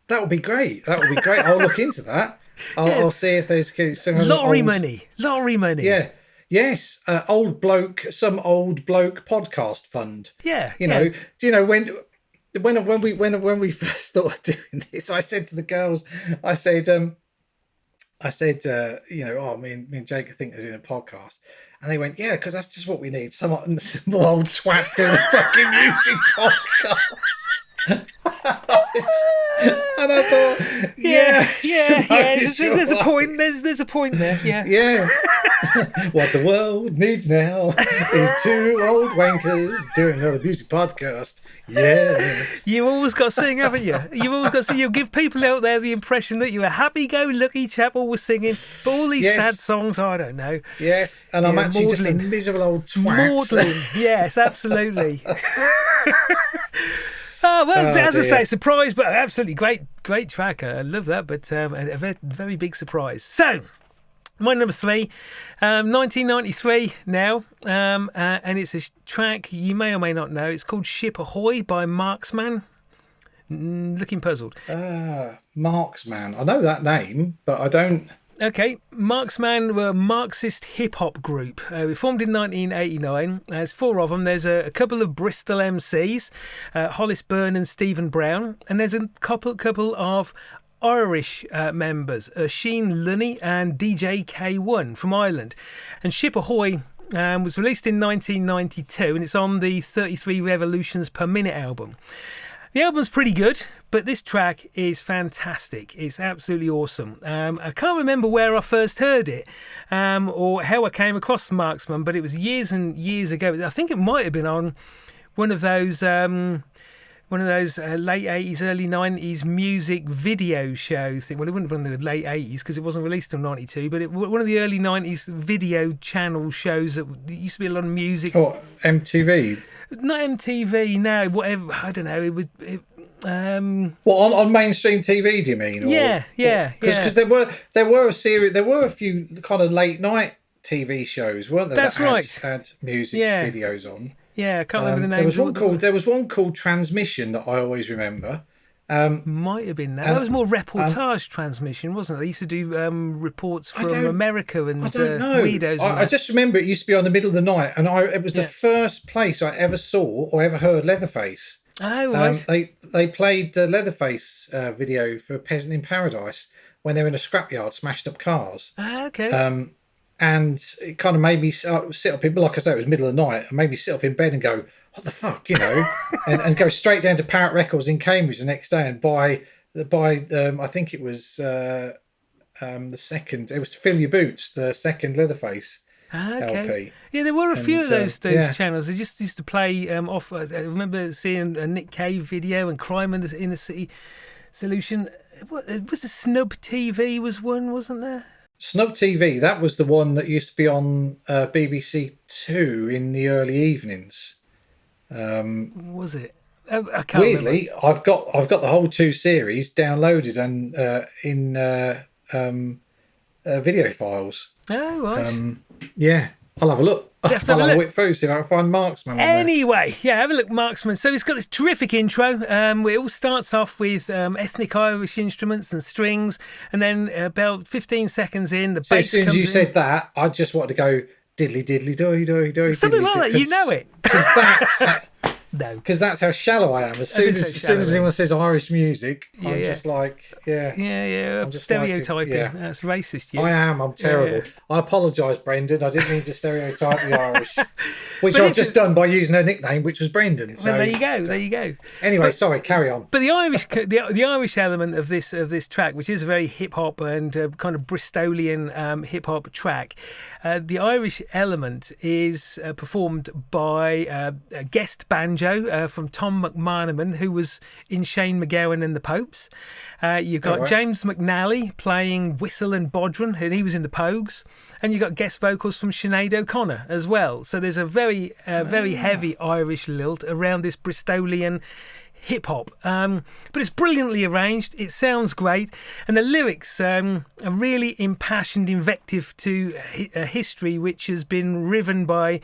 That would be great. I'll look into that. I'll see if there's some lottery money. Yeah. Yes. Some old bloke podcast fund. Yeah. Do you know when we first started doing this, I said to the girls, I said, me and Jake think there's in a podcast. And they went, yeah, because that's just what we need. Some old twat doing a fucking music podcast. And I thought, There's a point. There's a point there. Yeah. Yeah. What the world needs now is 2 old wankers doing another music podcast. Yeah. You always got to sing, haven't you? You always got to sing. You'll give people out there the impression that you're a happy-go-lucky chap always singing. But all these sad songs, I don't know. Yes, and I'm actually maudlin. Just a miserable old twat. Maudlin. Yes, absolutely. As I say, surprise, but absolutely great track. I love that, but a very, very big surprise. So, my number 3, 1993 now, and it's a track you may or may not know. It's called Ship Ahoy by Marksman. Looking puzzled. Marksman. I know that name, but I don't... Okay, Marksman were a Marxist hip-hop group. We formed in 1989. There's 4 of them. There's a couple of Bristol MCs, Hollis Byrne and Stephen Brown. And there's a couple of Irish members, Sheen Lunny and DJ K1 from Ireland. And Ship Ahoy was released in 1992, and it's on the 33 Revolutions Per Minute album. The album's pretty good, but this track is fantastic. It's absolutely awesome. I can't remember where I first heard it or how I came across Marksman, but it was years and years ago. I think it might have been on one of those late 80s, early 90s music video show thing. Well, it wouldn't have been the late 80s because it wasn't released till 92, but one of the early 90s video channel shows that used to be a lot of music. Oh, MTV? Not MTV, no, whatever. I don't know. On mainstream TV, do you mean? Because there were a few kind of late night TV shows, weren't there? That's right. Had music videos on. Yeah, I can't remember the name. There was one called Transmission that I always remember. Might have been that. That was more reportage transmission, wasn't it? They used to do reports from America and Weirdos. I just remember it used to be on the middle of the night, and it was the first place I ever saw or ever heard Leatherface. Oh, right. They played the Leatherface video for Peasant in Paradise when they're in a scrapyard, smashed up cars. Ah, okay. Um, and it kind of made me sit up in, like I say, it was middle of the night, and made me sit up in bed and go, "What the fuck," and go straight down to Parrot Records in Cambridge the next day and buy. I think it was the second. It was Fill Your Boots, the second Leatherface Ah, okay. LP, Yeah, there were a few and of those yeah, channels. They just used to play off. I remember seeing a Nick Cave video and Crime in the City Solution. What was the Snub TV was one, wasn't there? Snub TV. That was the one that used to be on BBC Two in the early evenings. Was it? I can't remember. Weirdly, I've got the whole two series downloaded and in video files. Oh, right. Yeah, I'll have a look. You have to I'll have a have a look. whip through, see if I can find Marksman on there. Anyway, yeah, have a look, Marksman. So it's got this terrific intro. It all starts off with ethnic Irish instruments and strings, and then about 15 seconds in, the So as bass soon as you comes in. said that, I just wanted to go diddly diddly doy doy doy Something diddly like that. You know it. No, because that's how shallow I am. As soon as anyone says Irish music, Yeah, I'm yeah. just like, yeah. Yeah. I'm just Stereotyping. yeah. That's racist, you. I am. I'm terrible. Yeah. I apologise, Brendan. I didn't mean to stereotype the Irish, which But I've it's just done by using her nickname, which was Brendan. So well, there you go. There you go. anyway, sorry. Carry on. But the Irish, the Irish element of this track, which is a very hip hop and kind of Bristolian hip hop track, the Irish element is performed by a guest banjo from Tom McManaman, who was in Shane MacGowan and the Popes. You've got right. James McNally playing whistle and bodhrán, and he was in the Pogues. And you've got guest vocals from Sinead O'Connor as well. So there's a very heavy Irish lilt around this Bristolian hip hop, but it's brilliantly arranged. It sounds great, and the lyrics are really impassioned invective to a history which has been riven by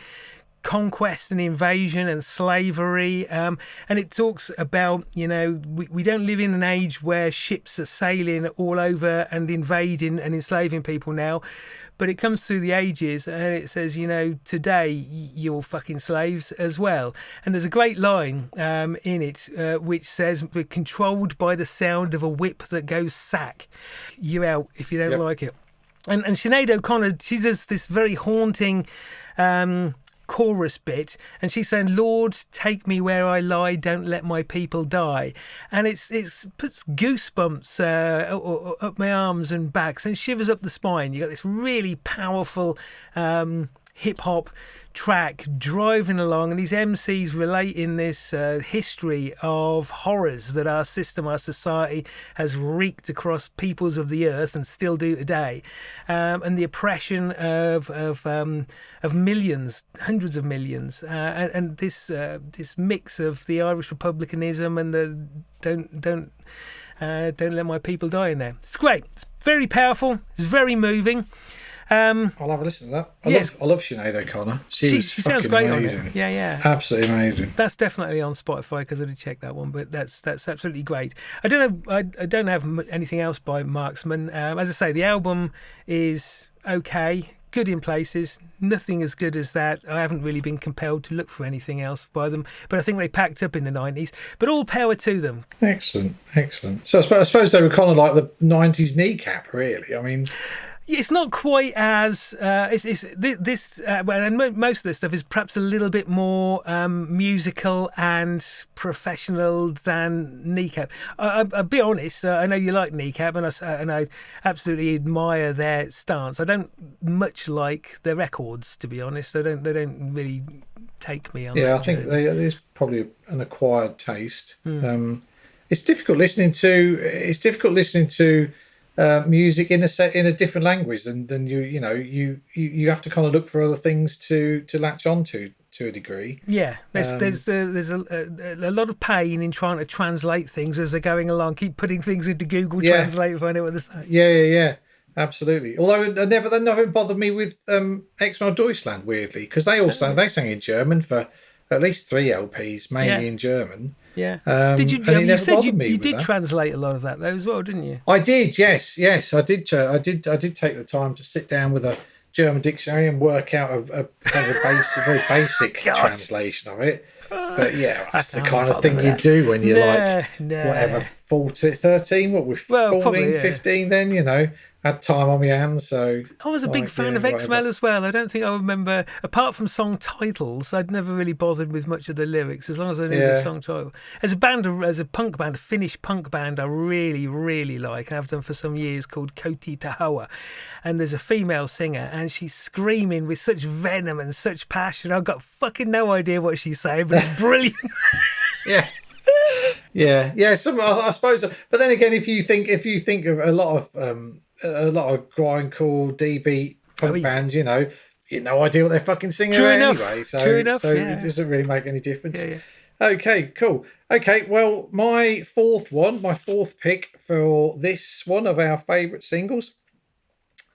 conquest and invasion and slavery, and it talks about, we don't live in an age where ships are sailing all over and invading and enslaving people now, but it comes through the ages and it says, today you're fucking slaves as well. And there's a great line in it which says, we're controlled by the sound of a whip that goes sack. You're out if you don't like it. And Sinead O'Connor, she does this very haunting chorus bit, and she's saying, "Lord, take me where I lie, don't let my people die," and it puts goosebumps up my arms and backs and shivers up the spine. You got this really powerful hip hop track driving along, and these MCs relating this history of horrors that our system, our society has wreaked across peoples of the earth and still do today, and the oppression of millions, hundreds of millions, and this mix of the Irish republicanism and the don't let my people die in there. It's great. It's very powerful. It's very moving. I'll have a listen to that. I love Sinead O'Connor. She sounds great amazing. on it. Yeah. Absolutely amazing. That's definitely on Spotify because I did check that one, but that's absolutely great. I don't know. I don't have anything else by Marksman. As I say, the album is okay, good in places. Nothing as good as that. I haven't really been compelled to look for anything else by them, but I think they packed up in the 90s. But all power to them. Excellent. So I suppose they were kind of like the 90s kneecap, really. I mean, it's not quite as most of this stuff is perhaps a little bit more musical and professional than Kneecap. I'll be honest. I know you like Kneecap, and I absolutely admire their stance. I don't much like their records, to be honest. They don't really take me on. Yeah, that I think journey. there's probably an acquired taste. It's difficult listening to music in a different language than you have to kind of look for other things to latch onto to a degree. Yeah, there's a lot of pain in trying to translate things as they're going along. Keep putting things into Google Translate to find out what they're saying. Yeah, absolutely. Although they never bothered me with Exmal Deutschland, weirdly, because they sang in German for at least 3 LPs, mainly in German. Yeah. Did you? And you said you did that. translate a lot of that though as well, didn't you? I did. Yes. I did. I did take the time to sit down with a German dictionary and work out a very basic translation of it. But yeah, I that's the can't be kind of bothered thing with you that. do when you're like, No, whatever, no. 40, 13, what, we're Well, 14, probably, yeah. 15 then, had time on my hands. So, I was a big like, fan yeah, of whatever. X-Mail as well. I don't think I remember, apart from song titles, I'd never really bothered with much of the lyrics as long as I knew the Yeah. song title. As a band, as a punk band, a Finnish punk band, I really, really like, and I've done for some years, called Koti Tahoa. And there's a female singer, and she's screaming with such venom and such passion. I've got fucking no idea what she's saying, but it's brilliant. Yeah. Yeah, yeah. Some, I suppose, but then again, if you think of a lot of grindcore, D beat Oh, punk yeah. bands, you no idea what they're fucking singing True about enough. anyway. True So enough. it Yeah. doesn't really make any Yeah. difference. Yeah. Okay, cool. Okay, well, my fourth pick for this one of our favourite singles,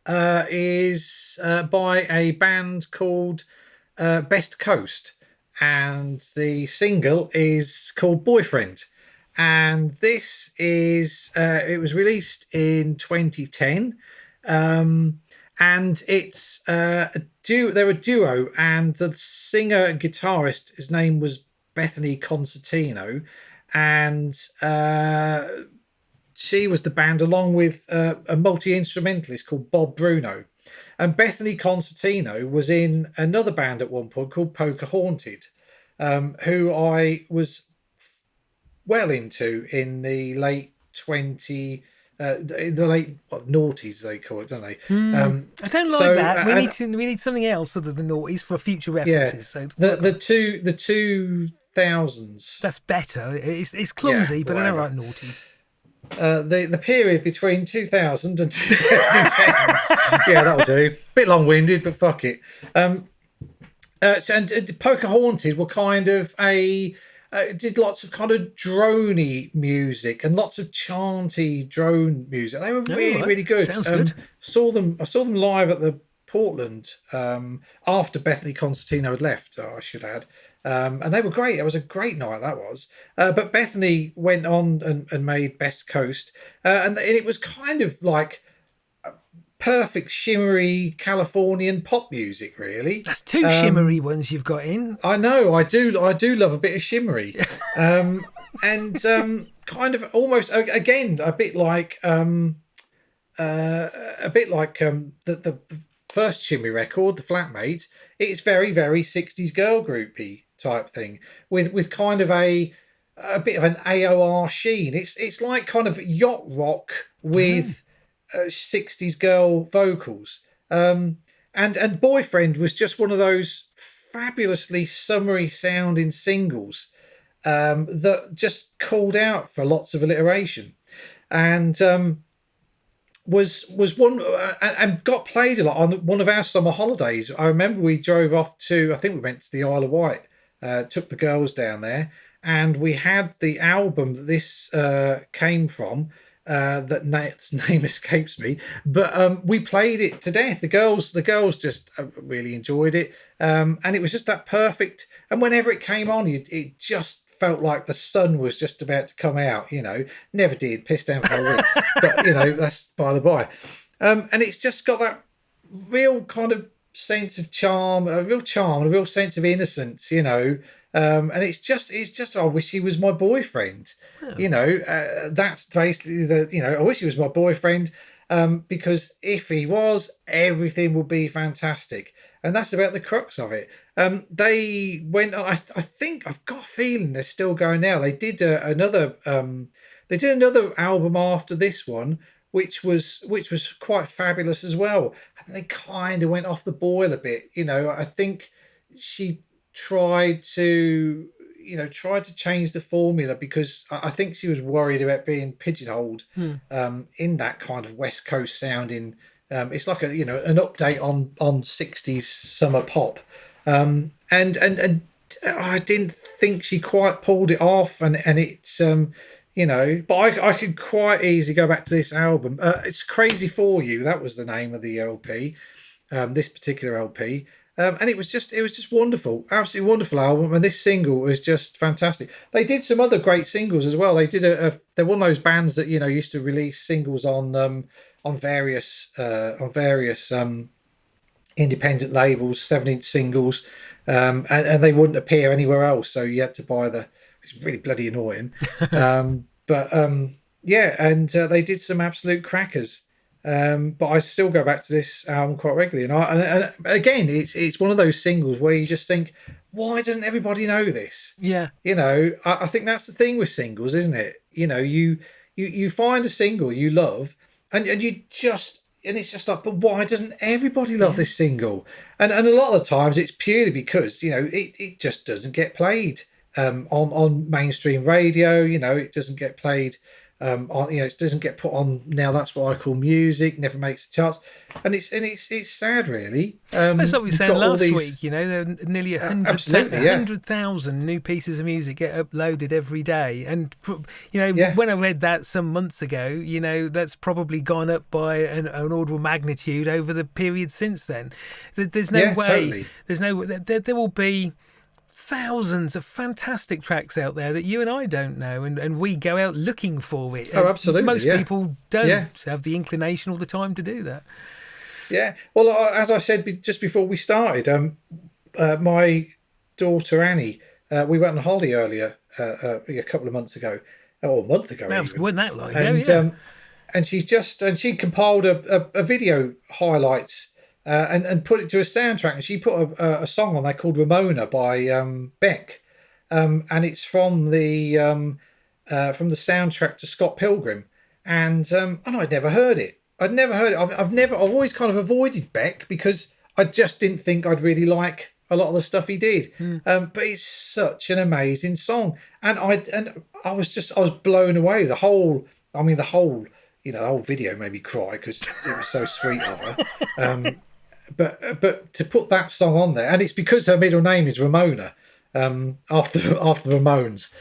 is by a band called Best Coast, and the single is called Boyfriend. And this is it was released in 2010, um, and it's they're a duo, and the singer and guitarist, his name was Bethany Constantino, and she was the band along with a multi instrumentalist called Bob Bruno. And Bethany Constantino was in another band at one point called Poker Haunted, who I was well into in the late noughties, they call it, don't they? Hmm. Um, I don't like so that. and We need something else other than noughties for future yeah, references. So the work the on. two the 2000s, That's better. It's yeah, clumsy, but I don't whatever. like noughties. The period between 2000 and 2010s. Yeah, that'll do. Bit long winded, but fuck it. And Poker Haunted were kind of did lots of kind of droney music and lots of chanty drone music. They were Oh, really right. really good. Sounds good. I saw them live at the Portland, after Bethany Constantino had left, I should add. And they were great. It was a great night, that was. But Bethany went on and made Best Coast, and it was kind of like perfect shimmery Californian pop music, really. That's two shimmery Um, ones you've got in. I know, I do love a bit of shimmery, and kind of almost again a bit like the first Shimmy record, the Flatmates. It's very very 60s girl groupy type thing with kind of a bit of an AOR sheen. It's like kind of yacht rock Oh. with 60s girl vocals. And Boyfriend was just one of those fabulously summery sounding singles, that just called out for lots of alliteration, and was one and got played a lot on one of our summer holidays. I remember we drove off to, I think we went to the Isle of Wight, took the girls down there, and we had the album that this came from. Its name escapes me, but we played it to death. The girls just really enjoyed it, and it was just that perfect. And whenever it came on, it just felt like the sun was just about to come out. Never did. Pissed down for a week, but that's by the by. And it's just got that real kind of sense of charm, a real sense of innocence. And it's just I wish he was my boyfriend. Oh. That's basically I wish he was my boyfriend, because if he was, everything would be fantastic. And that's about the crux of it. They went on. I think I've got a feeling they're still going now. They did another album after this one, which was quite fabulous as well. And they kind of went off the boil a bit. I think she tried to change the formula, because I think she was worried about being pigeonholed, Hmm. in that kind of West Coast sounding. It's like an update on 60s summer pop, and I didn't think she quite pulled it off, and it's but I could quite easily go back to this album. It's Crazy for You. That was the name of the LP, this particular LP. And it was just wonderful, absolutely wonderful album. And this single was just fantastic. They did some other great singles as well. They're one of those bands that used to release singles on various independent labels, 7-inch singles, and they wouldn't appear anywhere else. So you had to buy the. It's really bloody annoying, but yeah, and they did some absolute crackers. But I still go back to this album quite regularly, and again, it's one of those singles where you just think, why doesn't everybody know this? Yeah. I think that's the thing with singles, isn't it? You find a single you love, and you just and it's just like, but why doesn't everybody love Yeah. this single? And a lot of the times it's purely because it just doesn't get played on mainstream radio. It doesn't get played on it doesn't get put on now. That's what I call music. Never makes the charts, and it's sad, really. That's what we were You've saying got all last these week. There are nearly absolutely, yeah, 100,000 new pieces of music get uploaded every day. And, yeah, when I read that some months ago, that's probably gone up by an order of magnitude over the period since then. There's no yeah, way, totally. there will be thousands of fantastic tracks out there that you and I don't know, and we go out looking for it. Oh, absolutely, Most yeah, people don't yeah. have the inclination or the time to do that. Yeah. Well, as I said just before we started, my daughter Annie, we went on holiday earlier, a couple of months ago, or a month ago That even, wasn't that long ago, and yeah. she compiled a video highlights and put it to a soundtrack, and she put a song on there called Ramona by Beck, and it's from the soundtrack to Scott Pilgrim, and I'd never heard it. I'd never heard it. I've always kind of avoided Beck because I just didn't think I'd really like a lot of the stuff he did. But it's such an amazing song, and I was blown away. The whole video made me cry because it was so sweet of her. But to put that song on there, and it's because her middle name is Ramona, after the Ramones,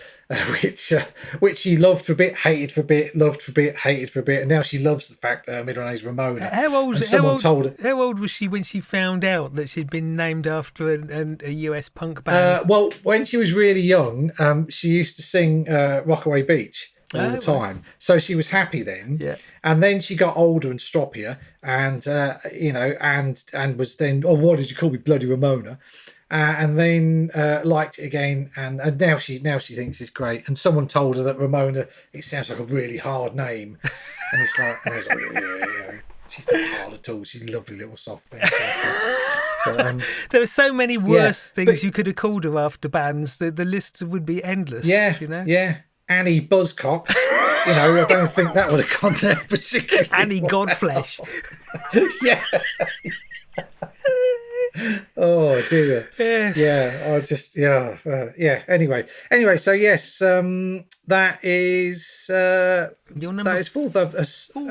which she loved for a bit, hated for a bit, loved for a bit, hated for a bit, and now she loves the fact that her middle name is Ramona. And someone told her, How old was she when she found out that she'd been named after a US punk band? well, when she was really young, she used to sing Rockaway Beach all the Right. time, so she was happy then. Yeah. And then she got older and stroppier, and and was then, oh, what did you call me, bloody Ramona? And then liked it again, and now she thinks it's great. And someone told her that Ramona, it sounds like a really hard name, and it's like, and I was like, yeah. She's not hard at all. She's a lovely little soft thing. But, There are so many worse things but- you could have called her after bands. The list would be endless. yeah, yeah. Annie Buzzcocks. I don't think that would have gone there particularly. Annie well. Godflesh. Yeah. Oh dear. Yes. Yeah. Yeah. Anyway. So yes, that is Your number that is fourth. A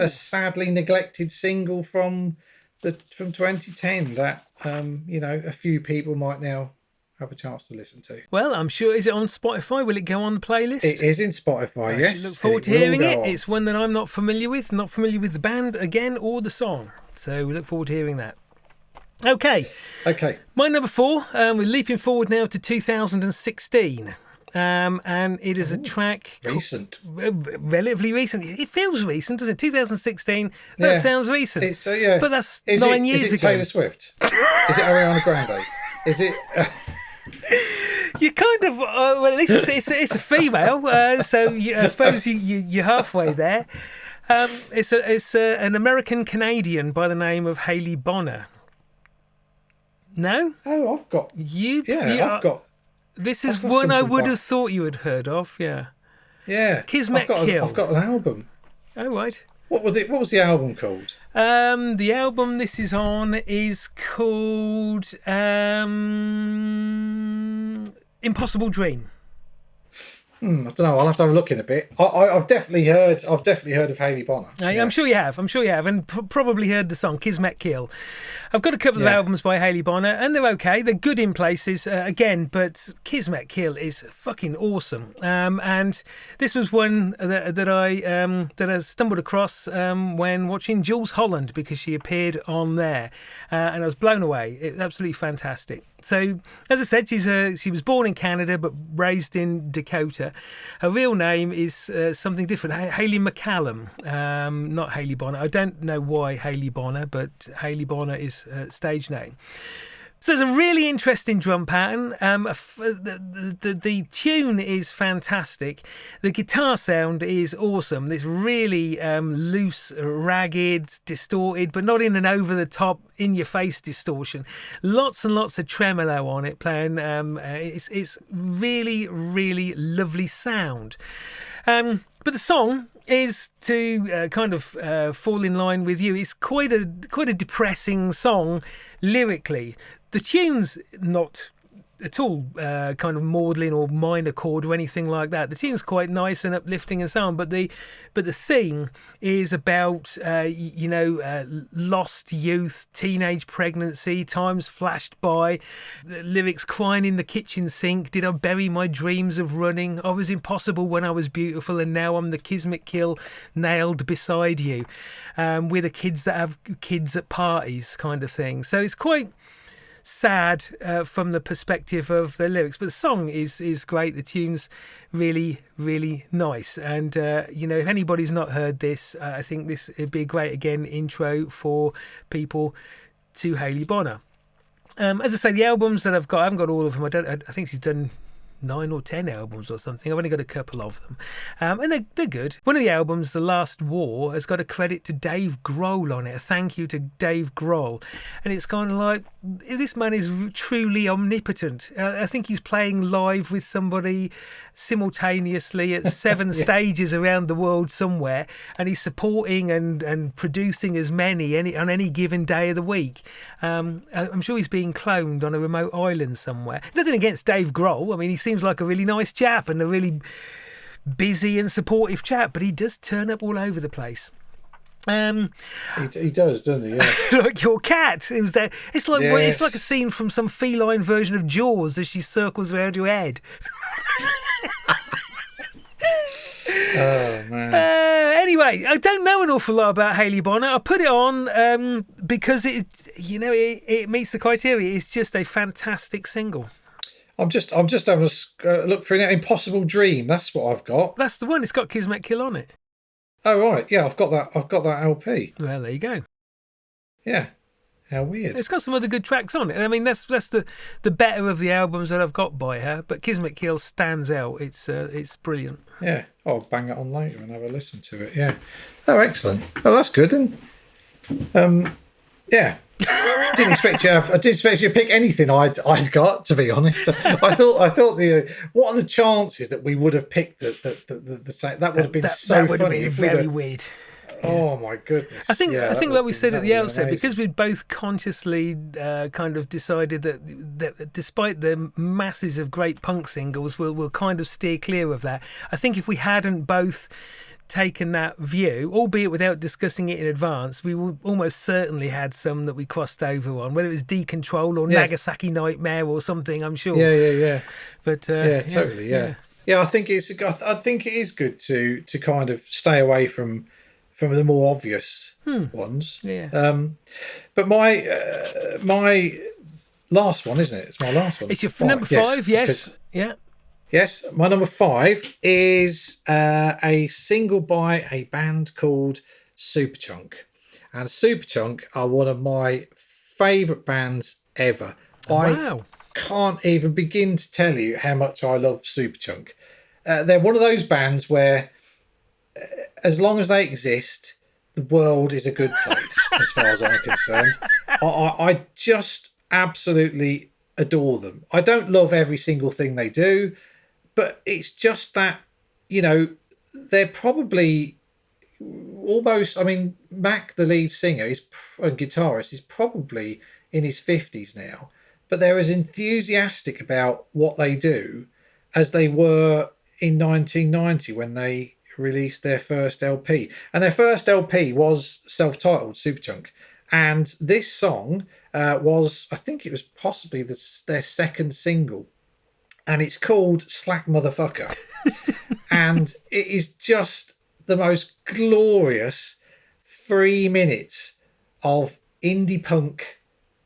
sadly neglected single from 2010 that a few people might now have a chance to listen to. Well, I'm sure. Is it on Spotify? Will it go on the playlist? It is in Spotify. I Yes. look forward to will hearing go it. on. It's one that I'm not familiar with. Not familiar with the band again or the song. So we look forward to hearing that. Okay. Okay. My number 4, we're leaping forward now to 2016. And it is a track Recent. relatively recent. It feels recent, doesn't it? 2016. That Yeah. sounds recent. It's yeah. But that's Is 9 it, years is it ago. Taylor Swift? Is it Ariana Grande? Is it? You kind of, well, at least it's a female, so I suppose you're halfway there. It's an American Canadian by the name of Hayley Bonner. No, Oh, I've got. I've got. This is I've got one I something would by- have thought you had heard of. Yeah. Yeah. Kismet I've got Kill. I've got an album. Oh right. What was it? What was the album called? The album this is on is called Impossible Dream. I don't know. I'll have to have a look in a bit. I've definitely heard of Hayley Bonner. I'm sure you have. And probably heard the song Kismet Kill. I've got a couple of Yeah. albums by Hayley Bonner, and they're okay. They're good in places, again, but Kismet Kill is fucking awesome. And this was one that I stumbled across when watching Jules Holland, because she appeared on there, and I was blown away. It was absolutely fantastic. So, as I said, she was born in Canada but raised in Dakota. her real name is something different. Hayley McCallum, not Hayley Bonner. I don't know why Hayley Bonner, but Hayley Bonner is her stage name. So it's a really interesting drum pattern. The tune is fantastic. The guitar sound is awesome. It's really loose, ragged, distorted, but not in an over-the-top, in-your-face distortion. Lots and lots of tremolo on it playing. It's really, really lovely sound. But the song is to kind of fall in line with you. It's quite a depressing song lyrically. The tune's not at all kind of maudlin or minor chord or anything like that. The tune's quite nice and uplifting and so on, but the theme is about lost youth, teenage pregnancy, times flashed by, the lyrics crying in the kitchen sink, did I bury my dreams of running, I was impossible when I was beautiful and now I'm the kismet kill nailed beside you, we're the kids that have kids at parties kind of thing. So it's quite sad from the perspective of the lyrics, but the song is great. The tune's really, really nice, and if anybody's not heard this, I think this would be a great intro for people to Hayley Bonner. As I say, the albums that I've got, I haven't got all of them. I think she's done 9 or 10 albums or something. I've only got a couple of them, and they're good. One of the albums, The Last War, has got a credit to Dave Grohl on it, a thank you to Dave Grohl, and it's kind of like, this man is truly omnipotent. I think he's playing live with somebody simultaneously at 7 stages around the world somewhere, and he's supporting and producing as many on any given day of the week. I'm sure he's being cloned on a remote island somewhere. Nothing against Dave Grohl. I mean, he seems like a really nice chap and a really busy and supportive chap, but he does turn up all over the place. He does, doesn't he? Yeah. Like your cat. It was there. It's like Yes. it's like a scene from some feline version of Jaws as she circles around your head. Oh man. Anyway, I don't know an awful lot about Hayley Bonner. I put it on because it meets the criteria. It's just a fantastic single. I'm just having a look for an Impossible Dream. That's what I've got. That's the one. It's got Kismet Kill on it. Oh right, yeah, I've got that LP. Well, there you go. Yeah, how weird. It's got some other good tracks on it. I mean, that's the better of the albums that I've got by her. But Kismet Kill stands out. It's brilliant. Yeah, I'll bang it on later and have a listen to it. Yeah. Oh, excellent. Oh, that's good. And yeah. I didn't expect you to pick anything I'd got, to be honest. I thought what are the chances that we would have picked the same? That would have been so that would funny. Have been very weird. Oh my goodness! I think like we said at the outset, amazing. because we both consciously kind of decided that despite the masses of great punk singles, we'll kind of steer clear of that. I think if we hadn't both taken that view, albeit without discussing it in advance, we would almost certainly had some that we crossed over on, whether it was Decontrol or Nagasaki Nightmare or something, I'm sure. Yeah. But Totally. I think it is good to kind of stay away from the more obvious ones. Yeah. But my last one, isn't it? It's my last one. It's your number 5, yes. Yeah. Yes, my number 5 is a single by a band called Superchunk. And Superchunk are one of my favourite bands ever. Wow. I can't even begin to tell you how much I love Superchunk. They're one of those bands where, as long as they exist, the world is a good place, as far as I'm concerned. I just absolutely adore them. I don't love every single thing they do, but it's just that, they're probably almost, I mean, Mac, the lead singer and guitarist, is probably in his 50s now, but they're as enthusiastic about what they do as they were in 1990 when they released their first LP. And their first LP was self-titled, Superchunk. And this song was, I think it was possibly their second single. And it's called Slack Motherfucker. And it is just the most glorious 3 minutes of indie punk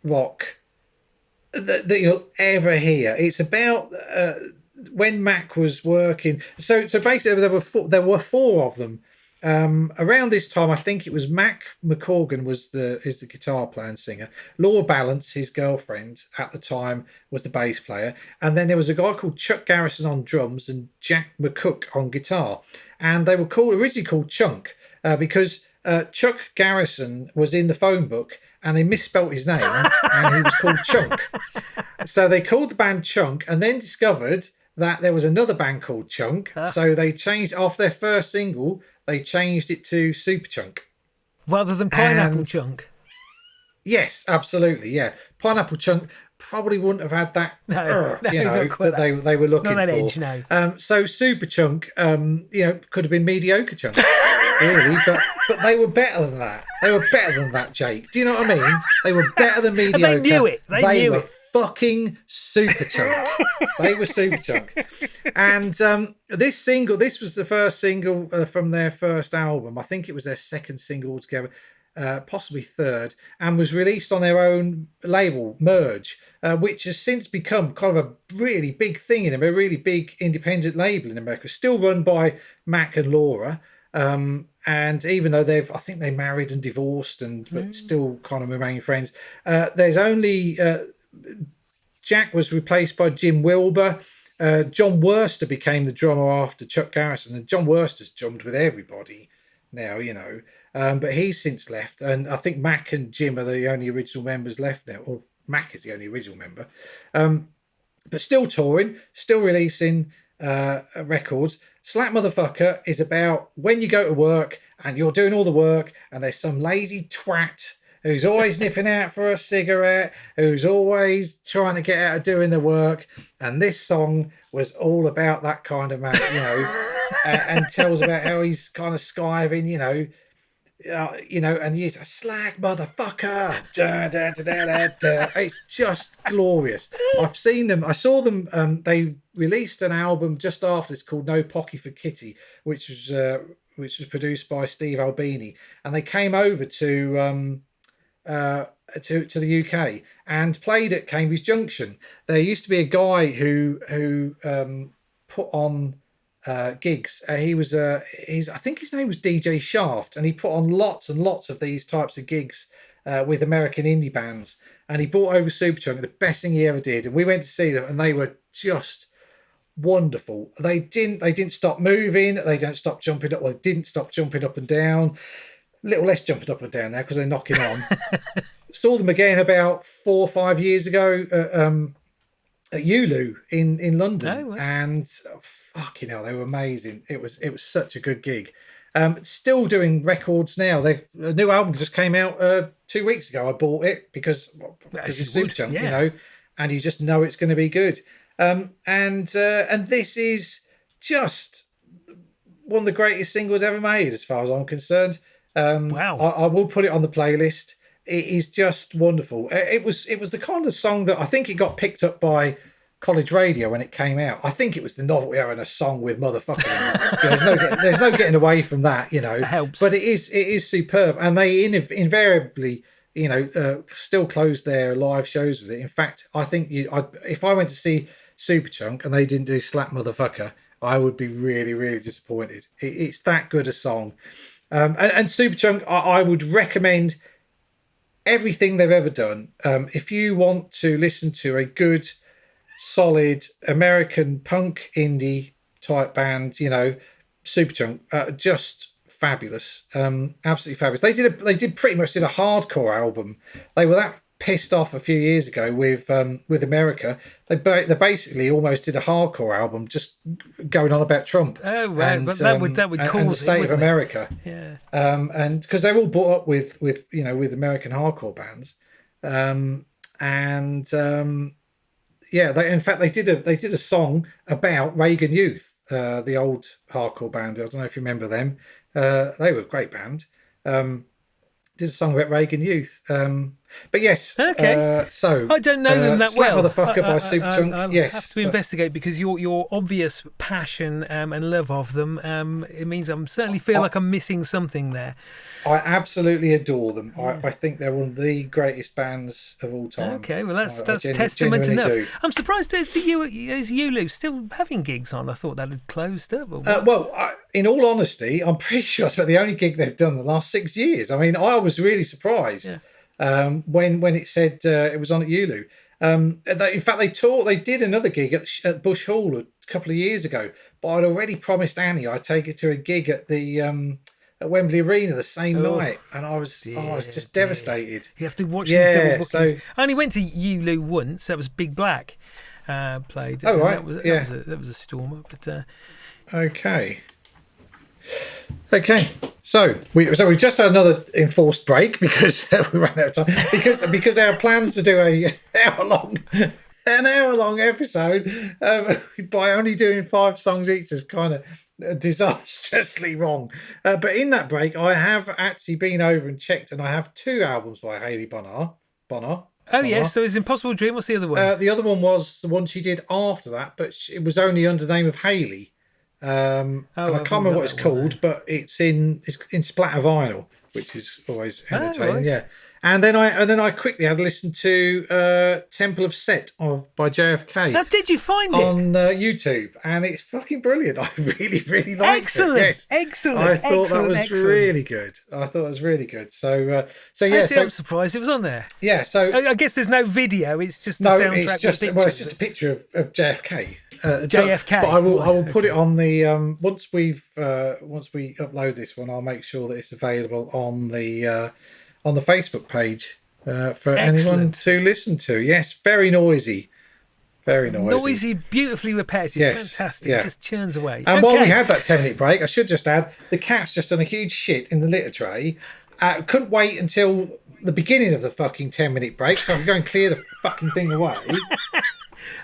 rock that you'll ever hear. It's about when Mac was working, so basically there were four of them. Around this time, I think it was Mac McCorgan is the guitar player and singer. Laura Balance, his girlfriend at the time, was the bass player, and then there was a guy called Chuck Garrison on drums and Jack McCook on guitar, and they were originally called Chunk because Chuck Garrison was in the phone book and they misspelt his name and he was called Chunk. So they called the band Chunk and then discovered that there was another band called Chunk. So they changed off their first single, they changed it to Super Chunk. Rather than Pineapple And Chunk. yes, absolutely, yeah. Pineapple Chunk probably wouldn't have had that, No, no, not quite that they were not looking that for. edge, no. So Super Chunk, could have been mediocre Chunk, really, but they were better than that. They were better than that, Jake. Do you know what I mean? They were better than And they mediocre. knew it. They knew were it. fucking Super Chunk. They were Super Chunk. And this was the first single from their first album. I think it was their second single altogether, possibly third, and was released on their own label, Merge, which has since become kind of a really big thing in America, a really big independent label in America, still run by Mac and Laura. And even though I think they married and divorced, but still kind of remain friends. There's only Jack was replaced by Jim Wilbur. John Worster became the drummer after Chuck Garrison, and John Worster's drummed with everybody now, but he's since left, and I think Mac and Jim are the only original members left now, or Mac is the only original member. But still touring, still releasing records. Slap Motherfucker is about when you go to work and you're doing all the work, and there's some lazy twat who's always nipping out for a cigarette, who's always trying to get out of doing the work. And this song was all about that kind of man, and tells about how he's kind of skiving, and he's a slag motherfucker. Da, da, da, da, da, da. It's just glorious. I've seen them. I saw them. They released an album just after. It's called No Pocky for Kitty, which was produced by Steve Albini, and they came over to the UK and played at Cambridge Junction. There used to be a guy who put on gigs. I think his name was DJ Shaft, and he put on lots and lots of these types of gigs with American indie bands. And he brought over Superchunk, the best thing he ever did. And we went to see them, and they were just wonderful. They didn't stop moving. They don't stop jumping up. Well, they didn't stop jumping up and down. A little less jumping up and down now because they're knocking on. Saw them again about 4 or 5 years ago at Ulu in London, and fucking hell, they were amazing. It was such a good gig. Still doing records now. A new album just came out 2 weeks ago. I bought it because it's Superchunk, and you just know it's going to be good. And this is just one of the greatest singles ever made, as far as I'm concerned. Wow! I will put it on the playlist. It is just wonderful. It was the kind of song that I think it got picked up by college radio when it came out. I think it was the novelty of having a song with motherfucker in it. There's no getting away from that, It helps. But it is superb, and they invariably, still close their live shows with it. In fact, I think if I went to see Superchunk and they didn't do Slap Motherfucker, I would be really, really disappointed. It's that good a song. And Superchunk, I would recommend everything they've ever done. If you want to listen to a good, solid American punk indie type band, Superchunk, just fabulous, absolutely fabulous. They pretty much did a hardcore album. They were that pissed off a few years ago with America. They basically almost did a hardcore album just going on about Trump. Oh right, but that would cause and the state of America. Yeah, and because they're all brought up with American hardcore bands, they did a song about Reagan Youth, the old hardcore band. I don't know if you remember them. They were a great band. Did a song about Reagan Youth. But yes, Okay. so I don't know them that Slap well. Motherfucker by Superchunk. I'll have Yes, to investigate because your obvious passion and love of them, it means I'm certainly feel I, like I'm missing something there. I absolutely adore them. I think they're one of the greatest bands of all time. Okay, well I that's testament genuinely enough. do. I'm surprised there's Ulu still having gigs on. I thought that had closed up or what? In all honesty, I'm pretty sure it's about the only gig they've done in the last 6 years. I mean, I was really surprised Yeah. when it said it was on at Ulu. In fact, they did another gig at Bush Hall a couple of years ago, but I'd already promised Annie I'd take her to a gig at the at Wembley Arena the same Oh night, and I was dear, just dear. devastated. You have to watch these double Yeah, bookings. so I only went to Ulu once. That was Big Black played, oh and right, yeah, that was a stormer. But okay. Okay, so we just had another enforced break because we ran out of time because our plans to do an hour long episode by only doing 5 songs each is kind of disastrously wrong. But in that break, I have actually been over and checked, and I have 2 albums by Hayley Bonner. oh yes, so it's Impossible Dream. What's the other one? The other one was the one she did after that, but it was only under the name of Hayley. And I I've can't not remember got what it's that one called, there. but it's in splatter vinyl, which is always Oh, entertaining. right. Yeah, and then I quickly had listened to Temple of Set by JFK How did you find it? on YouTube, and it's fucking brilliant. I really liked Excellent, it. Yes, excellent, I thought that was excellent. really good. I thought it was really good. So I'm surprised it was on there. yeah, so I guess there's no video. It's just the no, soundtrack. it's just a picture of JFK. JFK. But I will put okay. it on the once we upload this one, I'll make sure that it's available on the Facebook page for anyone Excellent. to listen to. Yes, very noisy, very noisy. Noisy, beautifully repetitive. Yes, Fantastic. yeah. Just churns away. And okay. while we had that 10-minute break, I should just add the cat's just done a huge shit in the litter tray. Couldn't wait until the beginning of the fucking 10-minute break, so I can go and clear the fucking thing away.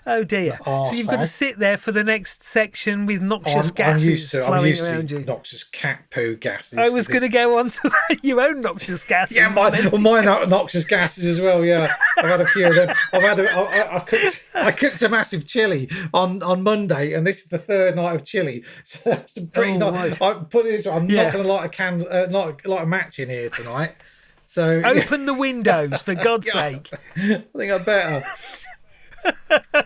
Oh dear. So you've got to sit there for the next section with noxious I'm gases used flowing to around you. noxious cat poo gases. I was going to go on to that. Your own noxious gases. Yeah, mine are noxious gases as well. Yeah, I've had a few of them. I cooked a massive chili on Monday, and this is the 3rd night of chili. So that's a pretty nice. Right. I put it this way, I'm Yeah. not going to light a match in here tonight. So Open the windows, for God's yeah, sake. I think I'd better.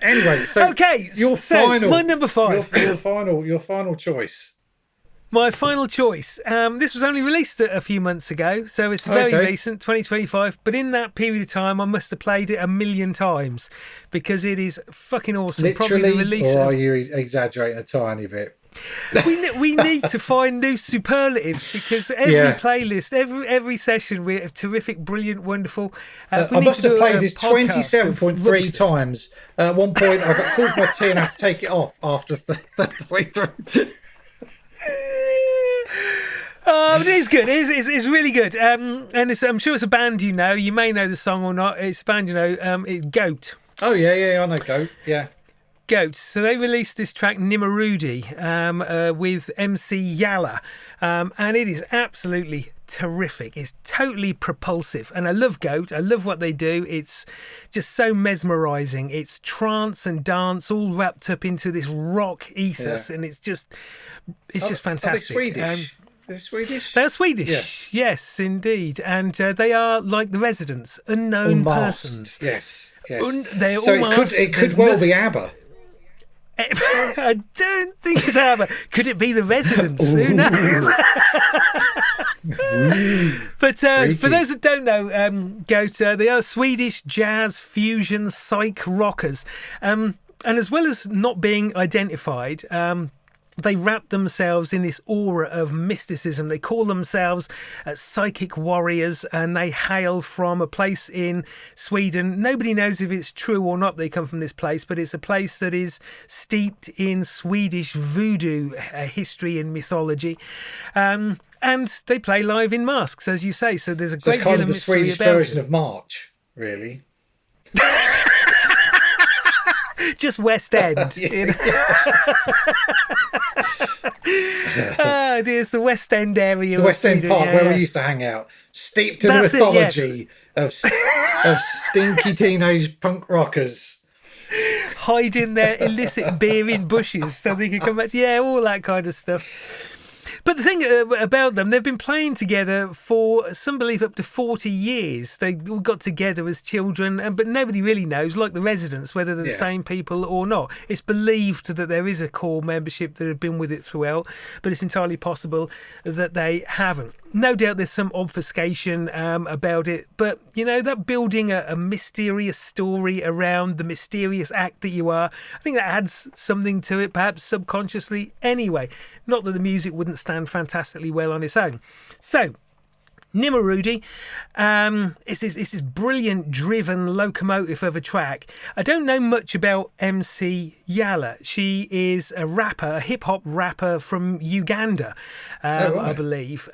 Anyway, so Okay, your so final, my number 5. your final choice. My final choice. This was only released a few months ago, so it's very Okay. recent, 2025. But in that period of time, I must have played it a million times because it is fucking awesome. Probably the Literally, release. or are you exaggerating a tiny bit? We need to find new superlatives because every Yeah. playlist, every session, we're terrific, brilliant, wonderful. I We need must to have do played a this podcast 27.3 of rubbish. times. At one point, I got called my tea and I had to take it off after the way through. It is good. It's really good. And I'm sure it's a band you know. You may know the song or not. It's a band you know. It's Goat. Oh yeah, I know. Go, yeah. Goat. So they released this track Nimarudi with MC Yalla, and it is absolutely terrific. It's totally propulsive, and I love Goat. I love what they do. It's just so mesmerising. It's trance and dance all wrapped up into this rock ethos, and it's just fantastic. Are they Swedish? They're Swedish. They're Swedish, Yeah. yes, indeed, and they are like the Residents, unknown Unmasked. persons. Yes. They're So unmasked. it could There's well no- be ABBA. I don't think it's ABBA. Could it be the Residents? Who knows? But for those that don't know, Goat, they are Swedish jazz fusion psych rockers, and as well as not being identified. They wrap themselves in this aura of mysticism. They call themselves psychic warriors, and they hail from a place in Sweden. Nobody knows if it's true or not they come from this place, but it's a place that is steeped in Swedish voodoo history and mythology. And they play live in masks, as you say. So there's a So great it's kind deal of of the mystery Swedish about version it. of March, really. Just West End. You know? Oh, dear, it's the West End area. The West End Park where we yeah. used to hang out, steeped in the That's it, yes. mythology of stinky teenage punk rockers. Hiding their illicit beer in bushes so they can come back. Yeah, all that kind of stuff. But the thing about them, they've been playing together for some belief up to 40 years. They all got together as children, but nobody really knows, like the Residents, whether they're the same people or not. It's believed that there is a core membership that have been with it throughout, but it's entirely possible that they haven't. No doubt there's some obfuscation about it, but you know, that building a mysterious story around the mysterious act that you are, I think that adds something to it, perhaps subconsciously anyway. Not that the music wouldn't stand fantastically well on its own. So, Nimmerudi, it's this brilliant driven locomotive of a track. I don't know much about MC Yala. She is a rapper, a hip hop rapper from Uganda, I believe.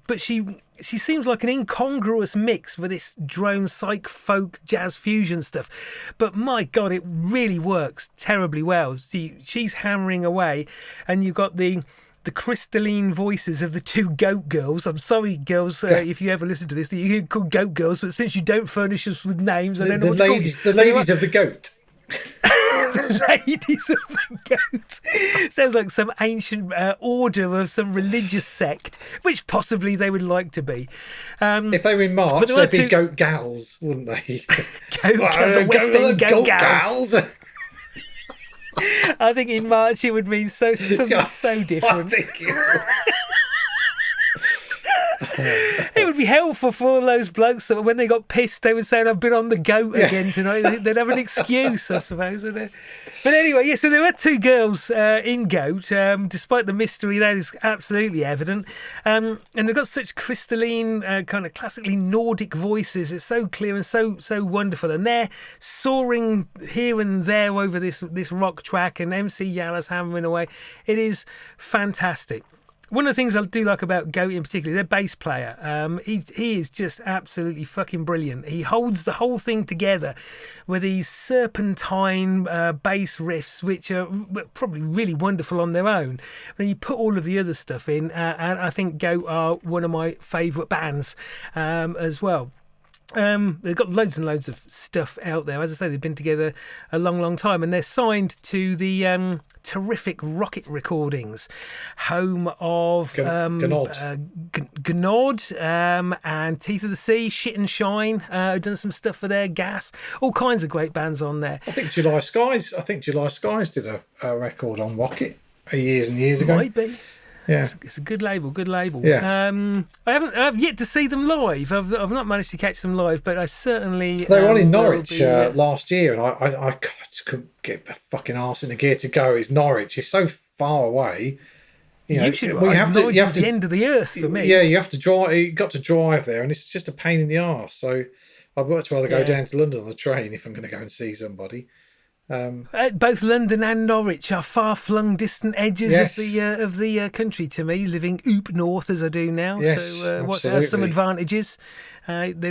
But she seems like an incongruous mix with this drone, psych, folk, jazz fusion stuff. But my God, it really works terribly well. She's hammering away, and you've got the crystalline voices of the two goat girls. I'm sorry, girls, if you ever listen to this, that you call goat girls, but since you don't furnish us with names, I don't know what to call you. The ladies of the goat. The ladies of the goat. Sounds like some ancient order of some religious sect, which possibly they would like to be. If they were in March, they'd be goat gals, wouldn't they? The West End goat gals. I think in March it would mean something so different. I think it would. It would be helpful for all those blokes that when they got pissed, they would say, "I've been on the goat again tonight." They'd have an excuse, I suppose. But anyway, yeah. So there are two girls in Goat. Despite the mystery, that is absolutely evident. And they've got such crystalline, kind of classically Nordic voices. It's so clear and so wonderful. And they're soaring here and there over this rock track, and MC Yala's hammering away. It is fantastic. One of the things I do like about Goat in particular, their bass player, he is just absolutely fucking brilliant. He holds the whole thing together with these serpentine bass riffs, which are probably really wonderful on their own. Then you put all of the other stuff in, and I think Goat are one of my favourite bands as well. They've got loads and loads of stuff out there. As I say, they've been together a long time, and they're signed to the terrific Rocket Recordings, home of Gnod and Teeth of the Sea, Shit and Shine. Done some stuff for their Gas, all kinds of great bands on there. I think July Skies did a record on Rocket years and years ago. Might be. Yeah, it's a good label. Yeah. I've yet to see them live. I've not managed to catch them live, but I certainly. They were on in Norwich last year, and I just couldn't get the fucking arse in the gear to go. It's Norwich. It's so far away. You have to the end of the earth for me. Yeah, you have to drive. You got to drive there, and it's just a pain in the arse. So I'd much rather go down to London on the train if I'm going to go and see somebody. Both London and Norwich are far-flung, distant edges of the country to me. Living oop north as I do now, so what has some advantages. They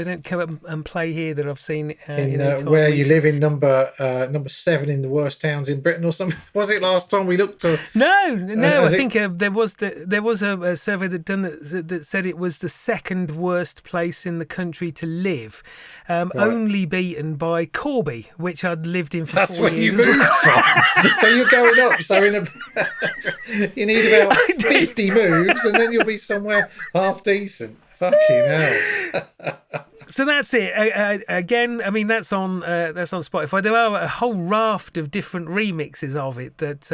don't come up and play here that I've seen where you live in number 7 in the worst towns in Britain or something. Was it last time we looked? No. I think there was a survey that said it was the second worst place in the country to live, only beaten by Corby, which I'd lived in for 4 years. That's where you moved from. So you're going up. So you need about 50 moves, and then you'll be somewhere half decent. Fucking hell. So that's it. Again, I mean that's on Spotify. There are a whole raft of different remixes of it that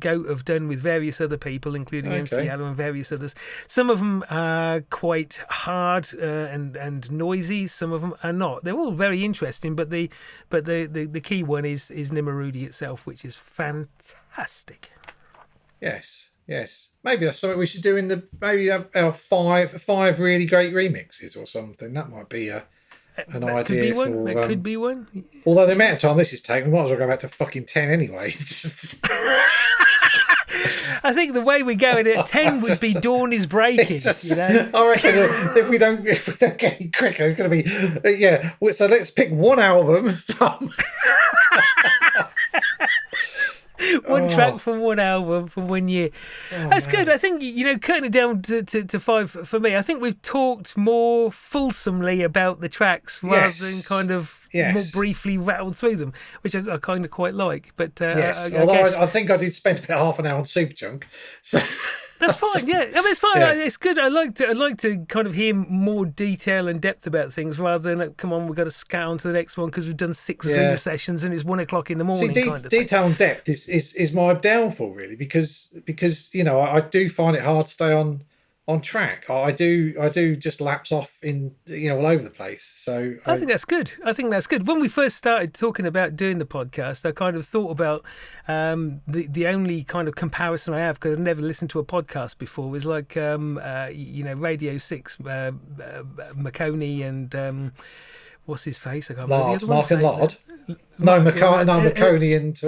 Goat have done with various other people, including MC Hammer and various others. Some of them are quite hard and noisy. Some of them are not. They're all very interesting, but the key one is Nimmerudi itself, which is fantastic. Yes, maybe that's something we should do maybe our five really great remixes or something. That might be an idea for. It could be one. Although the amount of time this is taking, we might as well go back to fucking 10 anyway. I think the way we're going at 10 would be dawn is breaking. I reckon if we don't get any quicker, it's going to be yeah. So let's pick one album from one track from one album from 1 year. That's good. I think, cutting it down to 5 for me, I think we've talked more fulsomely about the tracks rather than kind of more briefly rattled through them, which I kind of quite like. But yes, I guess... I think I did spend about half an hour on Superchunk, so that's fine. Yeah, I mean, it's fine. Yeah. It's good. I like to kind of hear more detail and depth about things rather than come on, we've got to scout on to the next one because we've done 6 Zoom sessions and it's 1 o'clock in the morning. See, kind of detail and depth is my downfall really, because I do find it hard to stay on track. I do just lapse off in all over the place. So I think that's good. When we first started talking about doing the podcast, I kind of thought about the only kind of comparison I have, because I've never listened to a podcast before, was like Radio 6, Marconi and what's his face? I can't remember the other Mark and Lard. Marconi and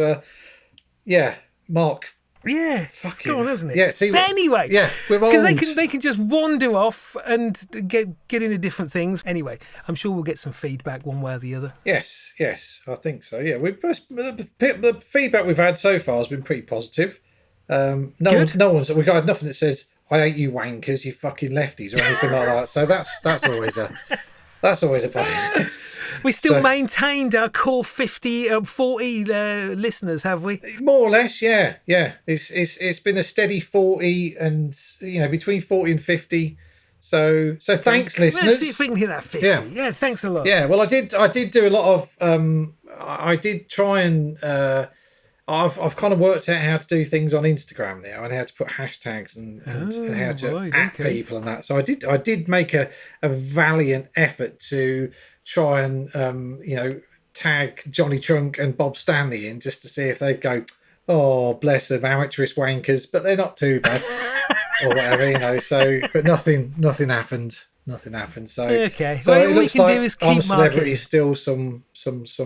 Mark. Yeah, it's gone, hasn't it? Yeah. See, but anyway, we're old. Because they can just wander off and get into different things. Anyway, I'm sure we'll get some feedback one way or the other. Yes, I think so. Yeah, the feedback we've had so far has been pretty positive. No one's. We've got nothing that says "I hate you wankers, you fucking lefties" or anything like that. So that's always a. That's always a bonus. We still maintained our core 40 listeners, have we? More or less, yeah. It's been a steady 40, and between 40 and 50. So thanks, listeners. Let's see if we can hit that 50. Yeah, thanks a lot. Yeah, well, I did do a lot of. I did try and. I've kind of worked out how to do things on Instagram now, and how to put hashtags and how to at people and that. So I did make a valiant effort to try and tag Johnny Trunk and Bob Stanley in, just to see if they'd go, oh bless them, amateurish wankers, but they're not too bad or whatever, So but nothing happened. Nothing happened. So okay. So well, it looks like do is keep I'm a Celebrity still some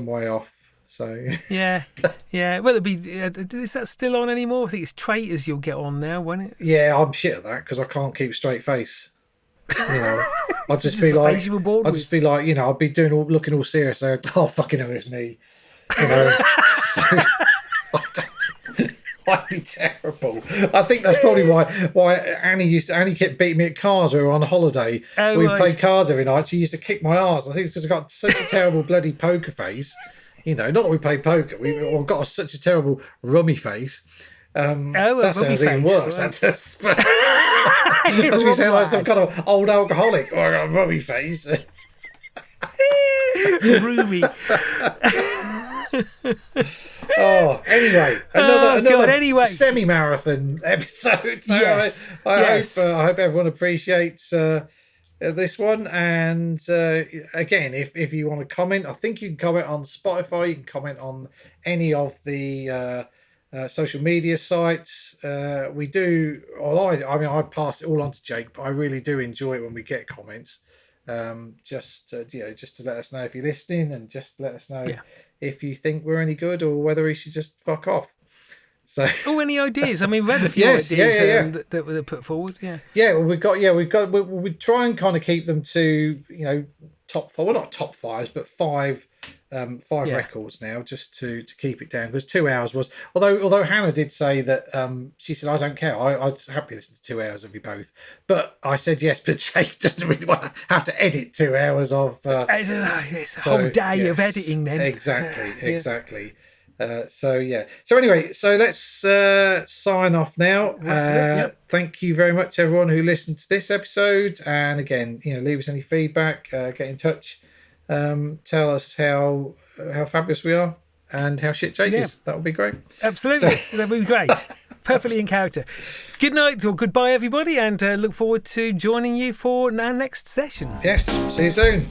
way off. So yeah. Well, it'd be. Is that still on anymore? I think it's Traitors you'll get on now, won't it? Yeah, I'm shit at that because I can't keep a straight face. I'd just be like, I'd be looking all serious. Oh fucking hell, it's me. So I'd be terrible. I think that's probably why Annie kept beating me at cards when we were on holiday. We played cards every night. She used to kick my arse. I think it's because I got such a terrible bloody poker face. Not that we play poker, we've got such a terrible rummy face. That sounds even worse. Right. That's me sound like some kind of old alcoholic. Or a rummy face. Roomy. Anyway, another semi-marathon episode. So yes. I hope everyone appreciates this one, and again, if you want to comment, I think you can comment on Spotify, you can comment on any of the social media sites. We do, I pass it all on to Jake, but I really do enjoy it when we get comments. Just to let us know if you're listening, and just let us know if you think we're any good or whether we should just fuck off. So, any ideas? I mean, we had a few ideas that were put forward. We try and kind of keep them to top 4, well, not top 5s, but 5 records now, just to keep it down, because 2 hours was. Although Hannah did say that she said, I don't care, I'd happily listen to 2 hours of you both, but I said yes, but Jake doesn't really want to have to edit 2 hours of. It's a whole day of editing then. Exactly. So anyway, so let's sign off now. Thank you very much, everyone who listened to this episode, and again, leave us any feedback, get in touch, tell us how fabulous we are and how shit Jake is. That would be great. Absolutely. That would be great. Perfectly in character. Good night or goodbye, everybody, and look forward to joining you for our next session. Yes, see you soon.